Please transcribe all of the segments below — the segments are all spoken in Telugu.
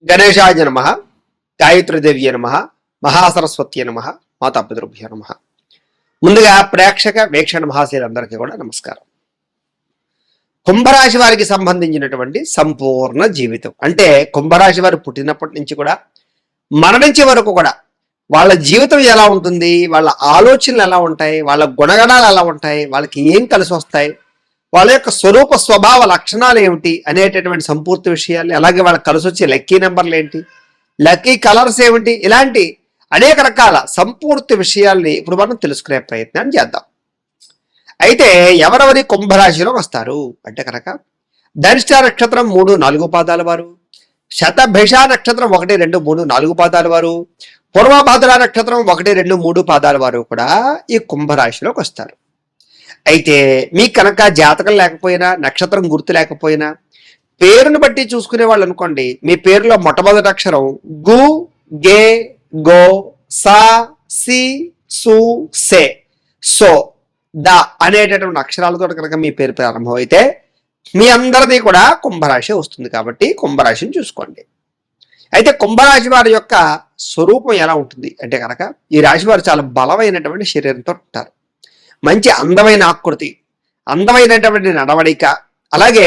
గణేశాయ నమః, గాయత్రీదేవ్యే నమః, మహాసరస్వత్యే నమః, మాతాపితృభ్యో నమః. ముందుగా ప్రేక్షక వీక్షణ మహాశయులందరికీ కూడా నమస్కారం. కుంభరాశి వారికి సంబంధించినటువంటి సంపూర్ణ జీవితం అంటే కుంభరాశి వారు పుట్టినప్పటి నుంచి కూడా మరణించే వరకు కూడా వాళ్ళ జీవితం ఎలా ఉంటుంది, వాళ్ళ ఆలోచనలు ఎలా ఉంటాయి, వాళ్ళ గుణగణాలు ఎలా ఉంటాయి, వాళ్ళకి ఏం కలిసి వస్తాయి, వాళ్ళ యొక్క స్వరూప స్వభావ లక్షణాలు ఏమిటి అనేటటువంటి సంపూర్తి విషయాలు, అలాగే వాళ్ళకి కలిసి వచ్చే లక్కీ నెంబర్లు ఏంటి, లక్కీ కలర్స్ ఏమిటి, ఇలాంటి అనేక రకాల సంపూర్తి విషయాల్ని ఇప్పుడు మనం తెలుసుకునే ప్రయత్నం చేద్దాం. అయితే ఎవరెవరి కుంభరాశిలో వస్తారు అంటే కనుక ధనిష్ట నక్షత్రం 3, 4 పాదాల వారు, శతభిష నక్షత్రం 1, 2, 3, 4 పాదాల వారు, పూర్వభద్ర నక్షత్రం 1, 2, 3 పాదాల వారు కూడా ఈ కుంభరాశిలోకి వస్తారు. అయితే మీకు కనుక జాతకం లేకపోయినా, నక్షత్రం గుర్తు లేకపోయినా, పేరును బట్టి చూసుకునే వాళ్ళు అనుకోండి, మీ పేరులో మొట్టమొదటి అక్షరం గు, గే, గో, సా, సి, సు, సే, సో, ద అనేటటువంటి అక్షరాలతో కనుక మీ పేరు ప్రారంభం అయితే మీ అందరిది కూడా కుంభరాశి వస్తుంది. కాబట్టి కుంభరాశిని చూసుకోండి. అయితే కుంభరాశి వారి యొక్క స్వరూపం ఎలా ఉంటుంది అంటే కనుక ఈ రాశి వారు చాలా బలమైనటువంటి శరీరంతో ఉంటారు. మంచి అందమైన ఆకృతి, అందమైనటువంటి నడవడిక, అలాగే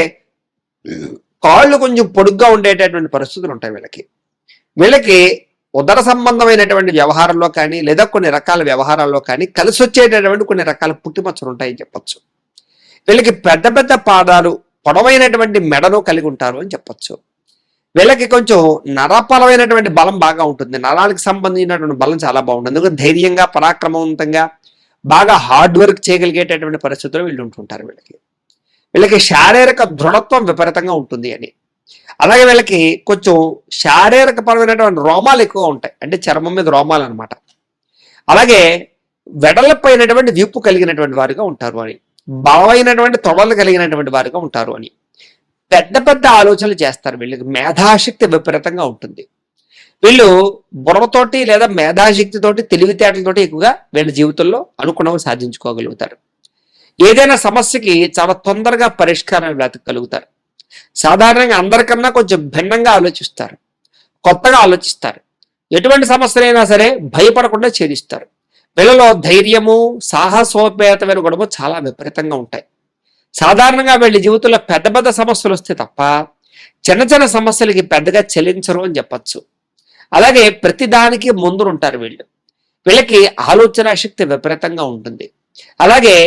కాళ్ళు కొంచెం పొడుగ్గా ఉండేటటువంటి పరిస్థితులు ఉంటాయి వీళ్ళకి ఉదర సంబంధమైనటువంటి వ్యవహారంలో కానీ లేదా కొన్ని రకాల వ్యవహారాల్లో కానీ కలిసి వచ్చేటటువంటి కొన్ని రకాల పుట్టుమచ్చలు ఉంటాయని చెప్పచ్చు. వీళ్ళకి పెద్ద పెద్ద పాదాలు, పొడవైనటువంటి మెడను కలిగి ఉంటారు అని చెప్పచ్చు. వీళ్ళకి కొంచెం నరపరమైనటువంటి బలం బాగా ఉంటుంది, నరాలకు సంబంధించినటువంటి బలం చాలా బాగుంటుంది. అందుకని ధైర్యంగా, పరాక్రమవంతంగా, బాగా హార్డ్ వర్క్ చేయగలిగేటటువంటి పరిస్థితుల్లో వీళ్ళు ఉంటుంటారు. వీళ్ళకి శారీరక దృఢత్వం విపరీతంగా ఉంటుంది అని. అలాగే వీళ్ళకి కొంచెం శారీరక పరమైనటువంటి రోమాలు ఎక్కువ ఉంటాయి, అంటే చర్మం మీద రోమాలు అనమాట. అలాగే వెడలపైనటువంటి వీపు కలిగినటువంటి వారుగా ఉంటారు అని, బలమైనటువంటి తొడలు కలిగినటువంటి వారుగా ఉంటారు అని. పెద్ద పెద్ద ఆలోచనలు చేస్తారు. వీళ్ళకి మేధాశక్తి విపరీతంగా ఉంటుంది. వీళ్ళు బుర్రతోటి లేదా మేధాశక్తితోటి, తెలివితేటలతోటి ఎక్కువగా వీళ్ళ జీవితంలో అనుకున్నవి సాధించుకోగలుగుతారు. ఏదైనా సమస్యకి చాలా తొందరగా పరిష్కారం వెతకగలుగుతారు. సాధారణంగా అందరికన్నా కొంచెం భిన్నంగా ఆలోచిస్తారు, కొత్తగా ఆలోచిస్తారు. ఎటువంటి సమస్యలైనా సరే భయపడకుండా ఛేదిస్తారు. వీళ్ళలో ధైర్యము, సాహసోపేతమైన గుణము చాలా విపరీతంగా ఉంటాయి. సాధారణంగా వీళ్ళ జీవితంలో పెద్ద పెద్ద సమస్యలు వస్తే తప్ప చిన్న చిన్న సమస్యలకి పెద్దగా చెల్లించరు అని చెప్పచ్చు. అలాగే ప్రతిదానికి ముందుంటారు వీళ్ళకి ఆలోచన శక్తి విపరీతంగా ఉంటుంది. అలాగే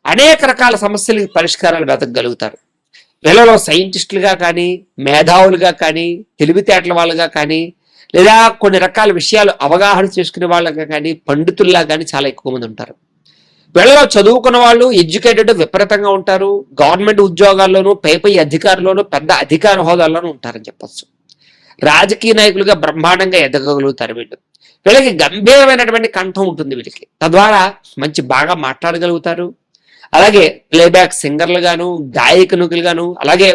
అనేక రకాల సమస్యలకి పరిష్కారాలు వెతకగలుగుతారు. వీళ్ళలో సైంటిస్టులుగా కానీ, మేధావులుగా కానీ, తెలివితేటల వాళ్ళుగా కానీ, లేదా కొన్ని రకాల విషయాలు అవగాహన చేసుకునే వాళ్ళగా కానీ, పండితుల్లా కానీ చాలా ఎక్కువ మంది ఉంటారు. వీళ్ళలో చదువుకున్న వాళ్ళు, ఎడ్యుకేటెడ్ విపరీతంగా ఉంటారు. గవర్నమెంట్ ఉద్యోగాల్లోనూ, పై అధికారుల్లోనూ, పెద్ద అధికార హోదాల్లోనూ ఉంటారని చెప్పచ్చు. రాజకీయ నాయకులుగా బ్రహ్మాండంగా ఎదగగలుగుతారు వీళ్ళకి గంభీరమైనటువంటి కంఠం ఉంటుంది వీళ్ళకి. తద్వారా మంచి బాగా మాట్లాడగలుగుతారు. అలాగే ప్లేబ్యాక్ సింగర్లు గాను, గాయకునుకులు గాను, అలాగే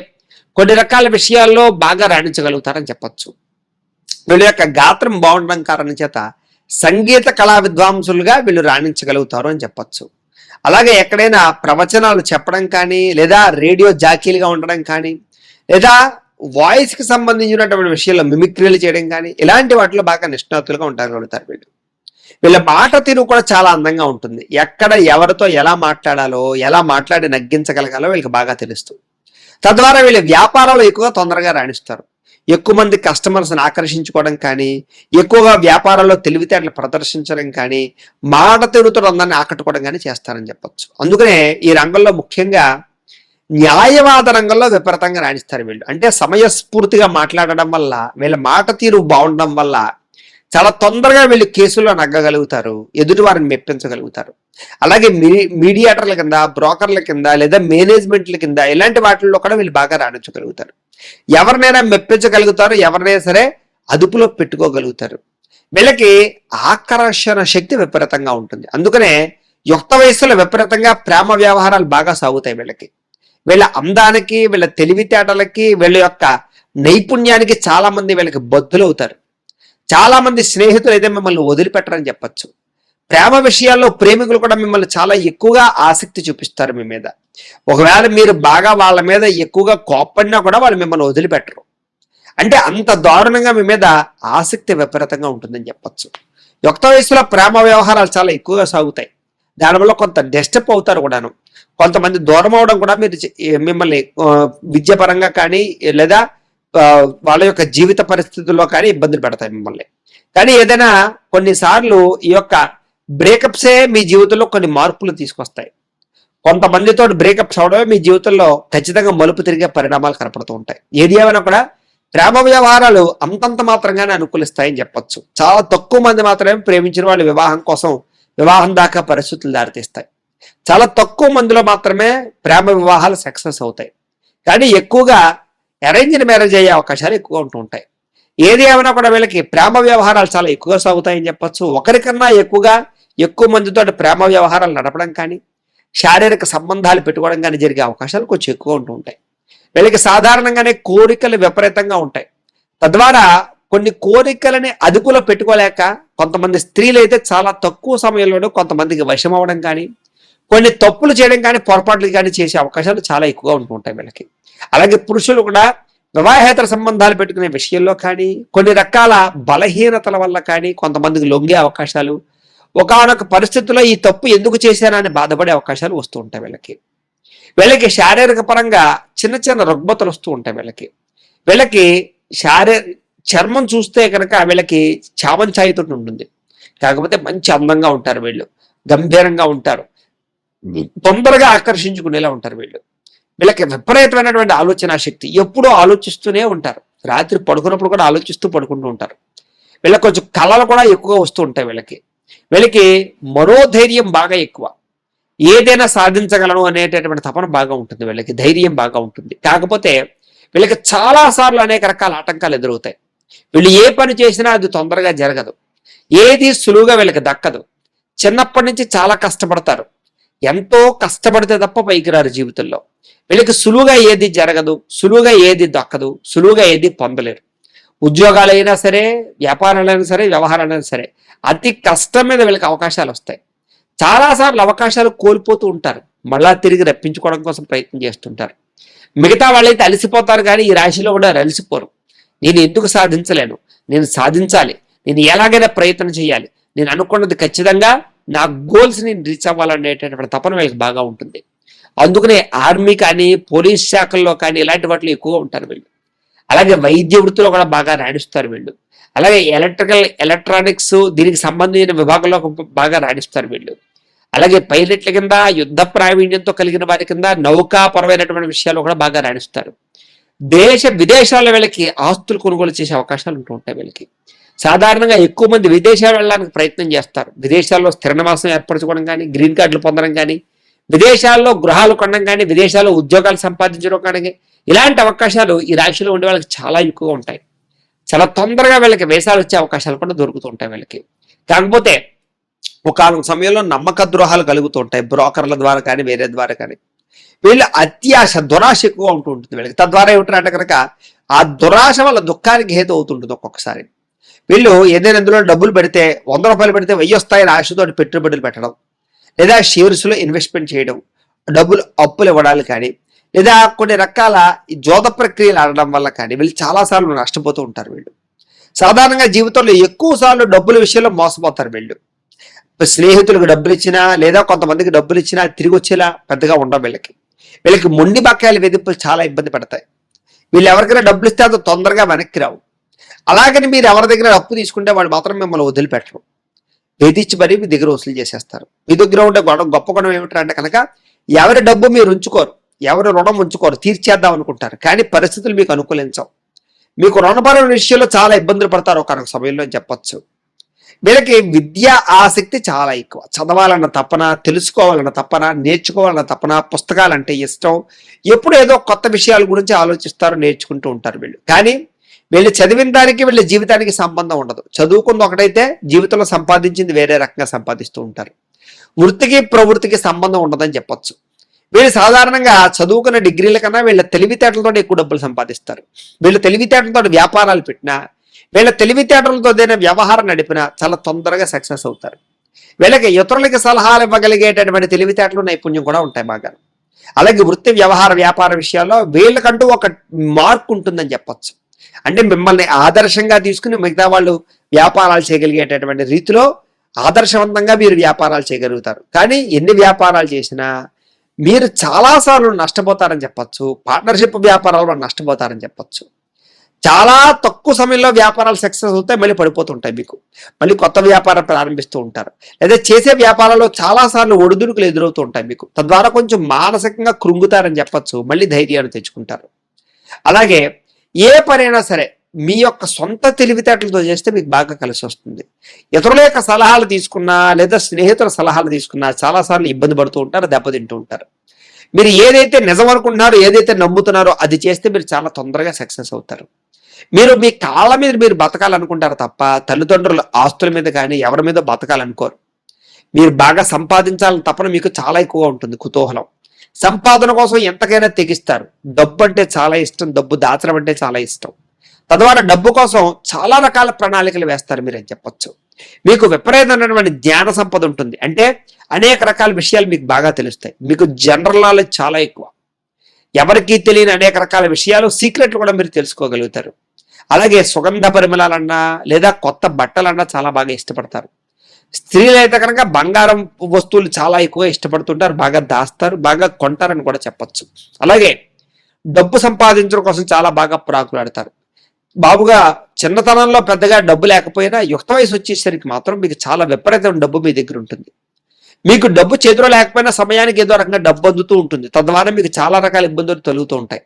కొన్ని రకాల విషయాల్లో బాగా రాణించగలుగుతారని చెప్పచ్చు. వీళ్ళ యొక్క గాత్రం బాగుండడం కారణం చేత సంగీత కళా విద్వాంసులుగా వీళ్ళు రాణించగలుగుతారు అని చెప్పచ్చు. అలాగే ఎక్కడైనా ప్రవచనాలు చెప్పడం కానీ, లేదా రేడియో జాకీలుగా ఉండడం కానీ, లేదా వాయిస్కి సంబంధించినటువంటి విషయాల్లో మిమిక్రీలు చేయడం కానీ, ఇలాంటి వాటిలో బాగా నిష్ణాతులుగా ఉండగలుగుతారు వీళ్ళ మాట తీరు కూడా చాలా అందంగా ఉంటుంది. ఎక్కడ ఎవరితో ఎలా మాట్లాడాలో, ఎలా మాట్లాడి నగ్గించగలగాలో వీళ్ళకి బాగా తెలుస్తుంది. తద్వారా వీళ్ళ వ్యాపారాలు ఎక్కువగా తొందరగా రాణిస్తారు. ఎక్కువ మంది కస్టమర్స్ని ఆకర్షించుకోవడం కానీ, ఎక్కువగా వ్యాపారాల్లో తెలివితేటలు ప్రదర్శించడం కానీ, మాట తీరుతో అందరిని ఆకట్టుకోవడం కానీ చేస్తారని చెప్పచ్చు. అందుకనే ఈ రంగంలో ముఖ్యంగా న్యాయవాద రంగంలో విపరీతంగా రాణిస్తారు వీళ్ళు. అంటే సమయస్ఫూర్తిగా మాట్లాడడం వల్ల, వీళ్ళ మాట తీరు బాగుండడం వల్ల చాలా తొందరగా వీళ్ళు కేసుల్లో నగ్గగలుగుతారు, ఎదుటి వారిని మెప్పించగలుగుతారు. అలాగే మీడియేటర్ల కింద, బ్రోకర్ల కింద, లేదా మేనేజ్మెంట్ల కింద, ఇలాంటి వాటిల్లో కూడా వీళ్ళు బాగా రాణించగలుగుతారు. ఎవరినైనా మెప్పించగలుగుతారు, ఎవరినైనా సరే అదుపులో పెట్టుకోగలుగుతారు. వీళ్ళకి ఆకర్షణ శక్తి విపరీతంగా ఉంటుంది. అందుకనే యుక్త వయస్సులో విపరీతంగా ప్రేమ వ్యవహారాలు బాగా సాగుతాయి వీళ్ళ అందానికి, వీళ్ళ తెలివితేటలకి, వీళ్ళ యొక్క నైపుణ్యానికి చాలా మంది వీళ్ళకి బద్దులవుతారు. చాలా మంది స్నేహితులు అయితే మిమ్మల్ని వదిలిపెట్టరని చెప్పచ్చు. ప్రేమ విషయాల్లో ప్రేమికులు కూడా మిమ్మల్ని చాలా ఎక్కువగా ఆసక్తి చూపిస్తారు మీ మీద. ఒకవేళ మీరు బాగా వాళ్ళ మీద ఎక్కువగా కోప్పడినా కూడా వాళ్ళు మిమ్మల్ని వదిలిపెట్టరు. అంటే అంత దారుణంగా మీ మీద ఆసక్తి విపరీతంగా ఉంటుందని చెప్పొచ్చు. యుక్త వయసులో ప్రేమ వ్యవహారాలు చాలా ఎక్కువగా సాగుతాయి. దానివల్ల కొంత డిస్టర్బ్ అవుతారు కూడాను. కొంతమంది దూరం అవడం కూడా మిమ్మల్ని విద్యాపరంగా కానీ లేదా వాళ్ళ యొక్క జీవిత పరిస్థితుల్లో కానీ ఇబ్బందులు పెడతాయి మిమ్మల్ని. కానీ ఏదైనా కొన్నిసార్లు ఈ యొక్క బ్రేకప్సే మీ జీవితంలో కొన్ని మార్పులు తీసుకొస్తాయి. కొంతమందితో బ్రేకప్స్ అవడమే మీ జీవితంలో ఖచ్చితంగా మలుపు తిరిగే పరిణామాలు కనపడుతూ ఉంటాయి. ఏది ఏమైనా కూడా ప్రేమ వ్యవహారాలు అంతంత మాత్రంగానే అనుకూలిస్తాయని చెప్పొచ్చు. చాలా తక్కువ మంది మాత్రమే ప్రేమించిన వాళ్ళు వివాహం దాకా పరిస్థితులు దారితీస్తాయి. చాలా తక్కువ మందిలో మాత్రమే ప్రేమ వివాహాలు సక్సెస్ అవుతాయి. కానీ ఎక్కువగా అరేంజ్డ్ మ్యారేజ్ అయ్యే అవకాశాలు ఎక్కువ ఉంటూ ఉంటాయి. ఏది ఏమైనా కూడా వీళ్ళకి ప్రేమ వ్యవహారాలు చాలా ఎక్కువగా సాగుతాయని చెప్పొచ్చు. ఒకరికన్నా ఎక్కువ మందితో ప్రేమ వ్యవహారాలు నడపడం కానీ శారీరక సంబంధాలు పెట్టుకోవడం కానీ జరిగే అవకాశాలు కొంచెం ఎక్కువ ఉంటూ ఉంటాయి. వీళ్ళకి సాధారణంగానే కోరికలు విపరీతంగా ఉంటాయి. తద్వారా కొన్ని కోరికలని అదుపులో పెట్టుకోలేక కొంతమంది స్త్రీలు అయితే చాలా తక్కువ సమయంలోనే కొంతమందికి వశం అవ్వడం కానీ కొన్ని తప్పులు చేయడం కానీ పొరపాట్లు కానీ చేసే అవకాశాలు చాలా ఎక్కువగా ఉంటూ ఉంటాయి వీళ్ళకి. అలాగే పురుషులు కూడా వివాహేతర సంబంధాలు పెట్టుకునే విషయంలో కానీ కొన్ని రకాల బలహీనతల వల్ల కానీ కొంతమందికి లొంగే అవకాశాలు, ఒకానొక పరిస్థితుల్లో ఈ తప్పు ఎందుకు చేశానని బాధపడే అవకాశాలు వస్తూ ఉంటాయి వీళ్ళకి శారీరక పరంగా చిన్న చిన్న రుగ్మతలు వస్తూ ఉంటాయి వీళ్ళకి చర్మం చూస్తే కనుక వీళ్ళకి చామంచాయితో ఉంటుంది. కాకపోతే మంచి అందంగా ఉంటారు వీళ్ళు, గంభీరంగా ఉంటారు, తొందరగా ఆకర్షించుకునేలా ఉంటారు వీళ్ళకి విపరీతమైనటువంటి ఆలోచన శక్తి, ఎప్పుడూ ఆలోచిస్తూనే ఉంటారు. రాత్రి పడుకున్నప్పుడు కూడా ఆలోచిస్తూ పడుకుంటూ ఉంటారు. వీళ్ళకి కొంచెం కళలు కూడా ఎక్కువగా వస్తూ ఉంటాయి వీళ్ళకి మనోధైర్యం బాగా ఎక్కువ. ఏదైనా సాధించగలను అనేటటువంటి తపన బాగా ఉంటుంది వీళ్ళకి, ధైర్యం బాగా ఉంటుంది. కాకపోతే వీళ్ళకి చాలా సార్లు అనేక రకాల ఆటంకాలు ఎదురవుతాయి. వీళ్ళు ఏ పని చేసినా అది తొందరగా జరగదు, ఏది సులువుగా వీళ్ళకి దక్కదు. చిన్నప్పటి నుంచి చాలా కష్టపడతారు, ఎంతో కష్టపడితే తప్ప పైకి రారు జీవితంలో. వీళ్ళకి సులువుగా ఏది జరగదు, సులువుగా ఏది దక్కదు, సులువుగా ఏది పొందలేరు. ఉద్యోగాలైనా సరే, వ్యాపారాలైనా సరే, వ్యవహారాలైనా సరే అతి కష్టం మీద వీళ్ళకి అవకాశాలు వస్తాయి. చాలాసార్లు అవకాశాలు కోల్పోతూ ఉంటారు, మళ్ళా తిరిగి రప్పించుకోవడం కోసం ప్రయత్నం చేస్తుంటారు. మిగతా వాళ్ళైతే అలసిపోతారు, కానీ ఈ రాశిలో కూడా అలసిపోరు. నేను ఎందుకు సాధించలేను, నేను సాధించాలి, నేను ఎలాగైనా ప్రయత్నం చేయాలి, నేను అనుకున్నది ఖచ్చితంగా నా గోల్స్ ని రీచ్ అవ్వాలనేటటువంటి తపన వీళ్ళకి బాగా ఉంటుంది. అందుకనే ఆర్మీ కానీ పోలీస్ శాఖల్లో కానీ ఇలాంటి వాటిలో ఎక్కువగా ఉంటారు వీళ్ళు. అలాగే వైద్య వృత్తిలో కూడా బాగా రాణిస్తారు వీళ్ళు. అలాగే ఎలక్ట్రానిక్స్ దీనికి సంబంధించిన విభాగంలో బాగా రాణిస్తారు వీళ్ళు. అలాగే పైలట్ల కింద యుద్ధ ప్రావీణ్యంతో కలిగిన వారి కింద నౌకాపరమైనటువంటి విషయాలు కూడా బాగా రాణిస్తారు. విదేశాల వీళ్ళకి ఆస్తులు కొనుగోలు చేసే అవకాశాలు ఉంటూ ఉంటాయి వీళ్ళకి. సాధారణంగా ఎక్కువ మంది విదేశాలు వెళ్ళడానికి ప్రయత్నం చేస్తారు. విదేశాల్లో స్థిర నివాసం ఏర్పరచుకోవడం కానీ, గ్రీన్ కార్డులు పొందడం కానీ, విదేశాల్లో గృహాలు కొనడం కానీ, విదేశాల్లో ఉద్యోగాలు సంపాదించడం కానీ ఇలాంటి అవకాశాలు ఈ రాశిలో ఉండే వాళ్ళకి చాలా ఎక్కువగా ఉంటాయి. చాలా తొందరగా వీళ్ళకి వేసాలు వచ్చే అవకాశాలు కూడా దొరుకుతూ ఉంటాయి వీళ్ళకి. కాకపోతే ఒక సమయంలో నమ్మక ద్రోహాలు కలుగుతూ ఉంటాయి, బ్రోకర్ల ద్వారా కానీ వేరే ద్వారా కానీ. వీళ్ళు అత్యాశ, దురాశ ఎక్కువగా ఉంటూ ఉంటుంది వీళ్ళకి. తద్వారా ఏమిటంటే కనుక ఆ దురాశ వల్ల దుఃఖానికి హేతు అవుతుంటుంది ఒక్కొక్కసారి. వీళ్ళు ఏదైనా ఇందులో డబ్బులు పెడితే 100 రూపాయలు పెడితే 1000 వస్తాయని ఆశతో పెట్టుబడులు పెట్టడం, లేదా షేర్స్లో ఇన్వెస్ట్మెంట్ చేయడం, డబ్బులు అప్పులు ఇవ్వడాలు కానీ, లేదా కొన్ని రకాల జోద ప్రక్రియలు ఆడడం వల్ల కానీ వీళ్ళు చాలాసార్లు నష్టపోతూ ఉంటారు వీళ్ళు. సాధారణంగా జీవితంలో ఎక్కువ సార్లు డబ్బుల విషయంలో మోసపోతారు వీళ్ళు. స్నేహితులకు డబ్బులు ఇచ్చినా లేదా కొంతమందికి డబ్బులు ఇచ్చినా తిరిగి వచ్చేలా పెద్దగా ఉండవు వీళ్ళకి మొండి బకాయిల వేధింపులు చాలా ఇబ్బంది పడతాయి. వీళ్ళు ఎవరికైనా డబ్బులు ఇస్తే అంత తొందరగా వెనక్కి రావు. అలాగని మీరు ఎవరి దగ్గర అప్పు తీసుకుంటే వాళ్ళు మాత్రం మిమ్మల్ని వదిలిపెట్టరు, వేధించి మరీ మీ దగ్గర వసూలు చేసేస్తారు. మీ దగ్గర ఉండే గొప్ప గుణం ఏమిటంటే కనుక ఎవరి డబ్బు మీరు ఉంచుకోరు, ఎవరి రుణం ఉంచుకోరు, తీర్చేద్దాం అనుకుంటారు. కానీ పరిస్థితులు మీకు అనుకూలించవు. మీకు రుణపరమైన విషయంలో చాలా ఇబ్బందులు పడతారు ఒకనొక సమయంలో చెప్పొచ్చు. వీళ్ళకి విద్యా ఆసక్తి చాలా ఎక్కువ. చదవాలన్న తపన, తెలుసుకోవాలన్న తపన, నేర్చుకోవాలన్న తపన, పుస్తకాలంటే ఇష్టం. ఎప్పుడు ఏదో కొత్త విషయాల గురించి ఆలోచిస్తారు, నేర్చుకుంటూ ఉంటారు వీళ్ళు. కానీ వీళ్ళు చదివిన దానికి వీళ్ళ జీవితానికి సంబంధం ఉండదు. చదువుకుంది ఒకటైతే జీవితంలో సంపాదించింది వేరే రకంగా సంపాదిస్తూ ఉంటారు. వృత్తికి ప్రవృత్తికి సంబంధం ఉండదని చెప్పొచ్చు. వీళ్ళు సాధారణంగా చదువుకున్న డిగ్రీల కన్నా వీళ్ళ తెలివితేటలతో ఎక్కువ డబ్బులు సంపాదిస్తారు. వీళ్ళ తెలివితేటలతో వ్యాపారాలు పెట్టినా, వీళ్ళ తెలివితేటలతో ఏదైనా వ్యవహారం నడిపినా చాలా తొందరగా సక్సెస్ అవుతారు. వీళ్ళకి ఇతరులకి సలహాలు ఇవ్వగలిగేటటువంటి తెలివితేటలు, నైపుణ్యం కూడా ఉంటాయి బాగా. అలాగే వృత్తి, వ్యవహార, వ్యాపార విషయాల్లో వీళ్ళకంటూ ఒక మార్క్ ఉంటుందని చెప్పొచ్చు. అంటే మిమ్మల్ని ఆదర్శంగా తీసుకుని మిగతా వాళ్ళు వ్యాపారాలు చేయగలిగేటటువంటి రీతిలో ఆదర్శవంతంగా మీరు వ్యాపారాలు చేయగలుగుతారు. కానీ ఎన్ని వ్యాపారాలు చేసినా మీరు చాలాసార్లు నష్టపోతారని చెప్పచ్చు. పార్ట్నర్షిప్ వ్యాపారాలు నష్టపోతారని చెప్పచ్చు. చాలా తక్కువ సమయంలో వ్యాపారాలు సక్సెస్ అవుతాయి, మళ్ళీ పడిపోతుంటాయి. మీకు మళ్ళీ కొత్త వ్యాపారం ప్రారంభిస్తూ ఉంటారు. లేదా చేసే వ్యాపారాల్లో చాలాసార్లు ఒడిదుడుకులు ఎదురవుతూ ఉంటాయి మీకు. తద్వారా కొంచెం మానసికంగా కృంగుతారని చెప్పచ్చు. మళ్ళీ ధైర్యాన్ని తెచ్చుకుంటారు. అలాగే ఏ పనైనా సరే మీ యొక్క సొంత తెలివితేటలతో చేస్తే మీకు బాగా కలిసి వస్తుంది. ఇతరుల యొక్క సలహాలు తీసుకున్నా లేదా స్నేహితుల సలహాలు తీసుకున్నా చాలాసార్లు ఇబ్బంది పడుతూ ఉంటారు, దెబ్బతింటూ ఉంటారు. మీరు ఏదైతే నిజం అనుకుంటున్నారో, ఏదైతే నమ్ముతున్నారో అది చేస్తే మీరు చాలా తొందరగా సక్సెస్ అవుతారు. మీరు మీ కాళ్ళ మీద మీరు బతకాలనుకుంటారు తప్ప తల్లిదండ్రుల ఆస్తుల మీద కానీ ఎవరి మీద బతకాలనుకోరు. మీరు బాగా సంపాదించాలని తపన మీకు చాలా ఎక్కువగా ఉంటుంది, కుతూహలం. సంపాదన కోసం ఎంతకైనా తెగిస్తారు. డబ్బు అంటే చాలా ఇష్టం, డబ్బు దాచడం అంటే చాలా ఇష్టం. తద్వారా డబ్బు కోసం చాలా రకాల ప్రణాళికలు వేస్తారు మీరు అని చెప్పొచ్చు. మీకు విపరీతమైనటువంటి జ్ఞాన సంపద ఉంటుంది. అంటే అనేక రకాల విషయాలు మీకు బాగా తెలుస్తాయి. మీకు జనరల్ నాలెడ్జ్ చాలా ఎక్కువ. ఎవరికీ తెలియని అనేక రకాల విషయాలు, సీక్రెట్లు కూడా మీరు తెలుసుకోగలుగుతారు. అలాగే సుగంధ పరిమళాలన్నా లేదా కొత్త బట్టలన్నా చాలా బాగా ఇష్టపడతారు. స్త్రీలు అయితే కనుక బంగారం వస్తువులు చాలా ఎక్కువగా ఇష్టపడుతుంటారు, బాగా దాస్తారు, బాగా కొంటారని కూడా చెప్పచ్చు. అలాగే డబ్బు సంపాదించడం కోసం చాలా బాగా ప్రాకులాడతారు. బాబుగా చిన్నతనంలో పెద్దగా డబ్బు లేకపోయినా యుక్త వయసు వచ్చేసరికి మాత్రం మీకు చాలా విపరీతమైన డబ్బు మీ దగ్గర ఉంటుంది. మీకు డబ్బు చేతిలో లేకపోయినా సమయానికి ఏదో రకంగా డబ్బు అందుతూ ఉంటుంది. తద్వారా మీకు చాలా రకాల ఇబ్బందులు తొలుగుతూ ఉంటాయి.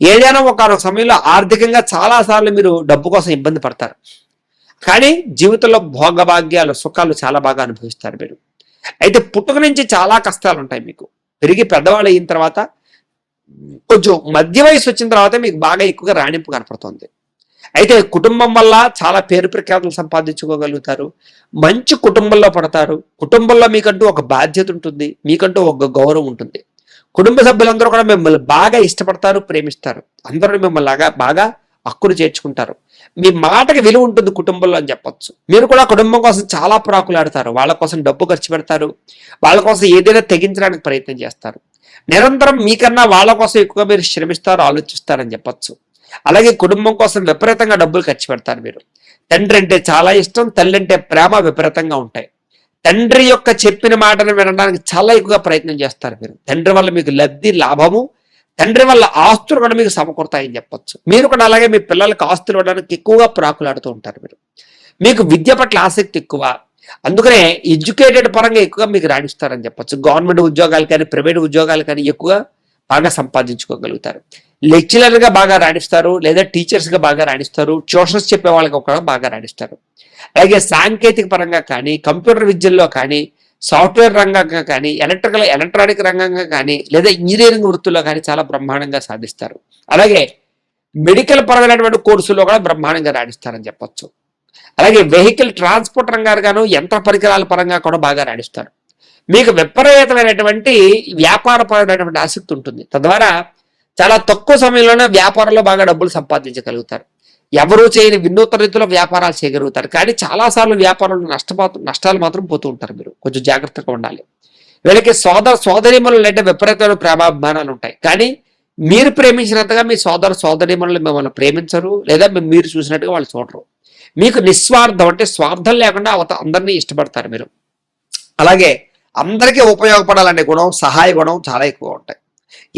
ఏదైనా ఒక సమయంలో ఆర్థికంగా చాలా సార్లు మీరు డబ్బు కోసం ఇబ్బంది పడతారు. కానీ జీవితంలో భోగభాగ్యాలు, సుఖాలు చాలా బాగా అనుభవిస్తారు మీరు. అయితే పుట్టుక నుంచి చాలా కష్టాలు ఉంటాయి మీకు. పెరిగి పెద్దవాళ్ళు అయిన తర్వాత కొంచెం మధ్య వయసు వచ్చిన తర్వాత మీకు బాగా ఎక్కువగా రాణింపు కనపడుతుంది. అయితే కుటుంబం వల్ల చాలా పేరు ప్రఖ్యాతులు సంపాదించుకోగలుగుతారు. మంచి కుటుంబంలో పడతారు. కుటుంబంలో మీకంటూ ఒక బాధ్యత ఉంటుంది, మీకంటూ ఒక గౌరవం ఉంటుంది. కుటుంబ సభ్యులందరూ కూడా మిమ్మల్ని బాగా ఇష్టపడతారు, ప్రేమిస్తారు. అందరూ మిమ్మల్ని బాగా హక్కును చేర్చుకుంటారు. మీ మాటకి విలువ ఉంటుంది కుటుంబంలో అని చెప్పొచ్చు. మీరు కూడా కుటుంబం కోసం చాలా ప్రాకులాడతారు. వాళ్ళ కోసం డబ్బు ఖర్చు పెడతారు, వాళ్ళ కోసం ఏదైనా తెగించడానికి ప్రయత్నం చేస్తారు. నిరంతరం మీకన్నా వాళ్ళ కోసం ఎక్కువగా మీరు శ్రమిస్తారు, ఆలోచిస్తారని చెప్పొచ్చు. అలాగే కుటుంబం కోసం విపరీతంగా డబ్బులు ఖర్చు పెడతారు మీరు. తండ్రి అంటే చాలా ఇష్టం, తల్లి అంటే ప్రేమ విపరీతంగా ఉంటాయి. తండ్రి యొక్క చెప్పిన మాటను వినడానికి చాలా ఎక్కువగా ప్రయత్నం చేస్తారు మీరు. తండ్రి వల్ల మీకు లబ్ధి, లాభము, తండ్రి వల్ల ఆస్తులు కూడా మీకు సమకూరుతాయని చెప్పొచ్చు. మీరు కూడా అలాగే మీ పిల్లలకు ఆస్తులు ఇవ్వడానికి ఎక్కువగా ప్రాకులాడుతూ ఉంటారు మీరు. మీకు విద్య పట్ల ఆసక్తి ఎక్కువ, అందుకనే ఎడ్యుకేటెడ్ పరంగా ఎక్కువగా మీకు రాణిస్తారని చెప్పొచ్చు. గవర్నమెంట్ ఉద్యోగాలు కానీ ప్రైవేట్ ఉద్యోగాలు కానీ ఎక్కువగా బాగా సంపాదించుకోగలుగుతారు. లెక్చరర్గా బాగా రాణిస్తారు, లేదా టీచర్స్గా బాగా రాణిస్తారు, ట్యూషన్స్ చెప్పే వాళ్ళకి కూడా బాగా రాణిస్తారు. అలాగే సాంకేతిక పరంగా కానీ, కంప్యూటర్ విద్యల్లో కానీ, సాఫ్ట్వేర్ రంగంగా కానీ, ఎలక్ట్రానిక్ రంగంగా కానీ, లేదా ఇంజనీరింగ్ వృత్తుల్లో కానీ చాలా బ్రహ్మాండంగా సాధిస్తారు. అలాగే మెడికల్ పరమైనటువంటి కోర్సుల్లో కూడా బ్రహ్మాండంగా రాణిస్తారని చెప్పొచ్చు. అలాగే వెహికల్ ట్రాన్స్పోర్ట్ రంగాలుగాను, యంత్ర పరికరాల పరంగా కూడా బాగా రాణిస్తారు. మీకు విపరీతమైనటువంటి వ్యాపారపరమైనటువంటి ఆసక్తి ఉంటుంది. తద్వారా చాలా తక్కువ సమయంలోనే వ్యాపారంలో బాగా డబ్బులు సంపాదించగలుగుతారు. ఎవరూ చేయని వినూత్న రీతిలో వ్యాపారాలు చేయగలుగుతారు. కానీ చాలాసార్లు వ్యాపారంలో నష్టాలు మాత్రం పోతూ ఉంటారు. మీరు కొంచెం జాగ్రత్తగా ఉండాలి. వీళ్ళకి సోదరిమణులు అంటే విపరీతమైన ప్రేమాభిమానాలు ఉంటాయి. కానీ మీరు ప్రేమించినంతగా మీ సోదరిమణులు మిమ్మల్ని ప్రేమించరు, లేదా మీరు చూసినట్టుగా వాళ్ళు చూడరు. మీకు నిస్వార్థం అంటే స్వార్థం లేకుండా అందరినీ ఇష్టపడతారు మీరు. అలాగే అందరికీ ఉపయోగపడాలనే గుణం, సహాయ గుణం చాలా ఎక్కువ ఉంటాయి.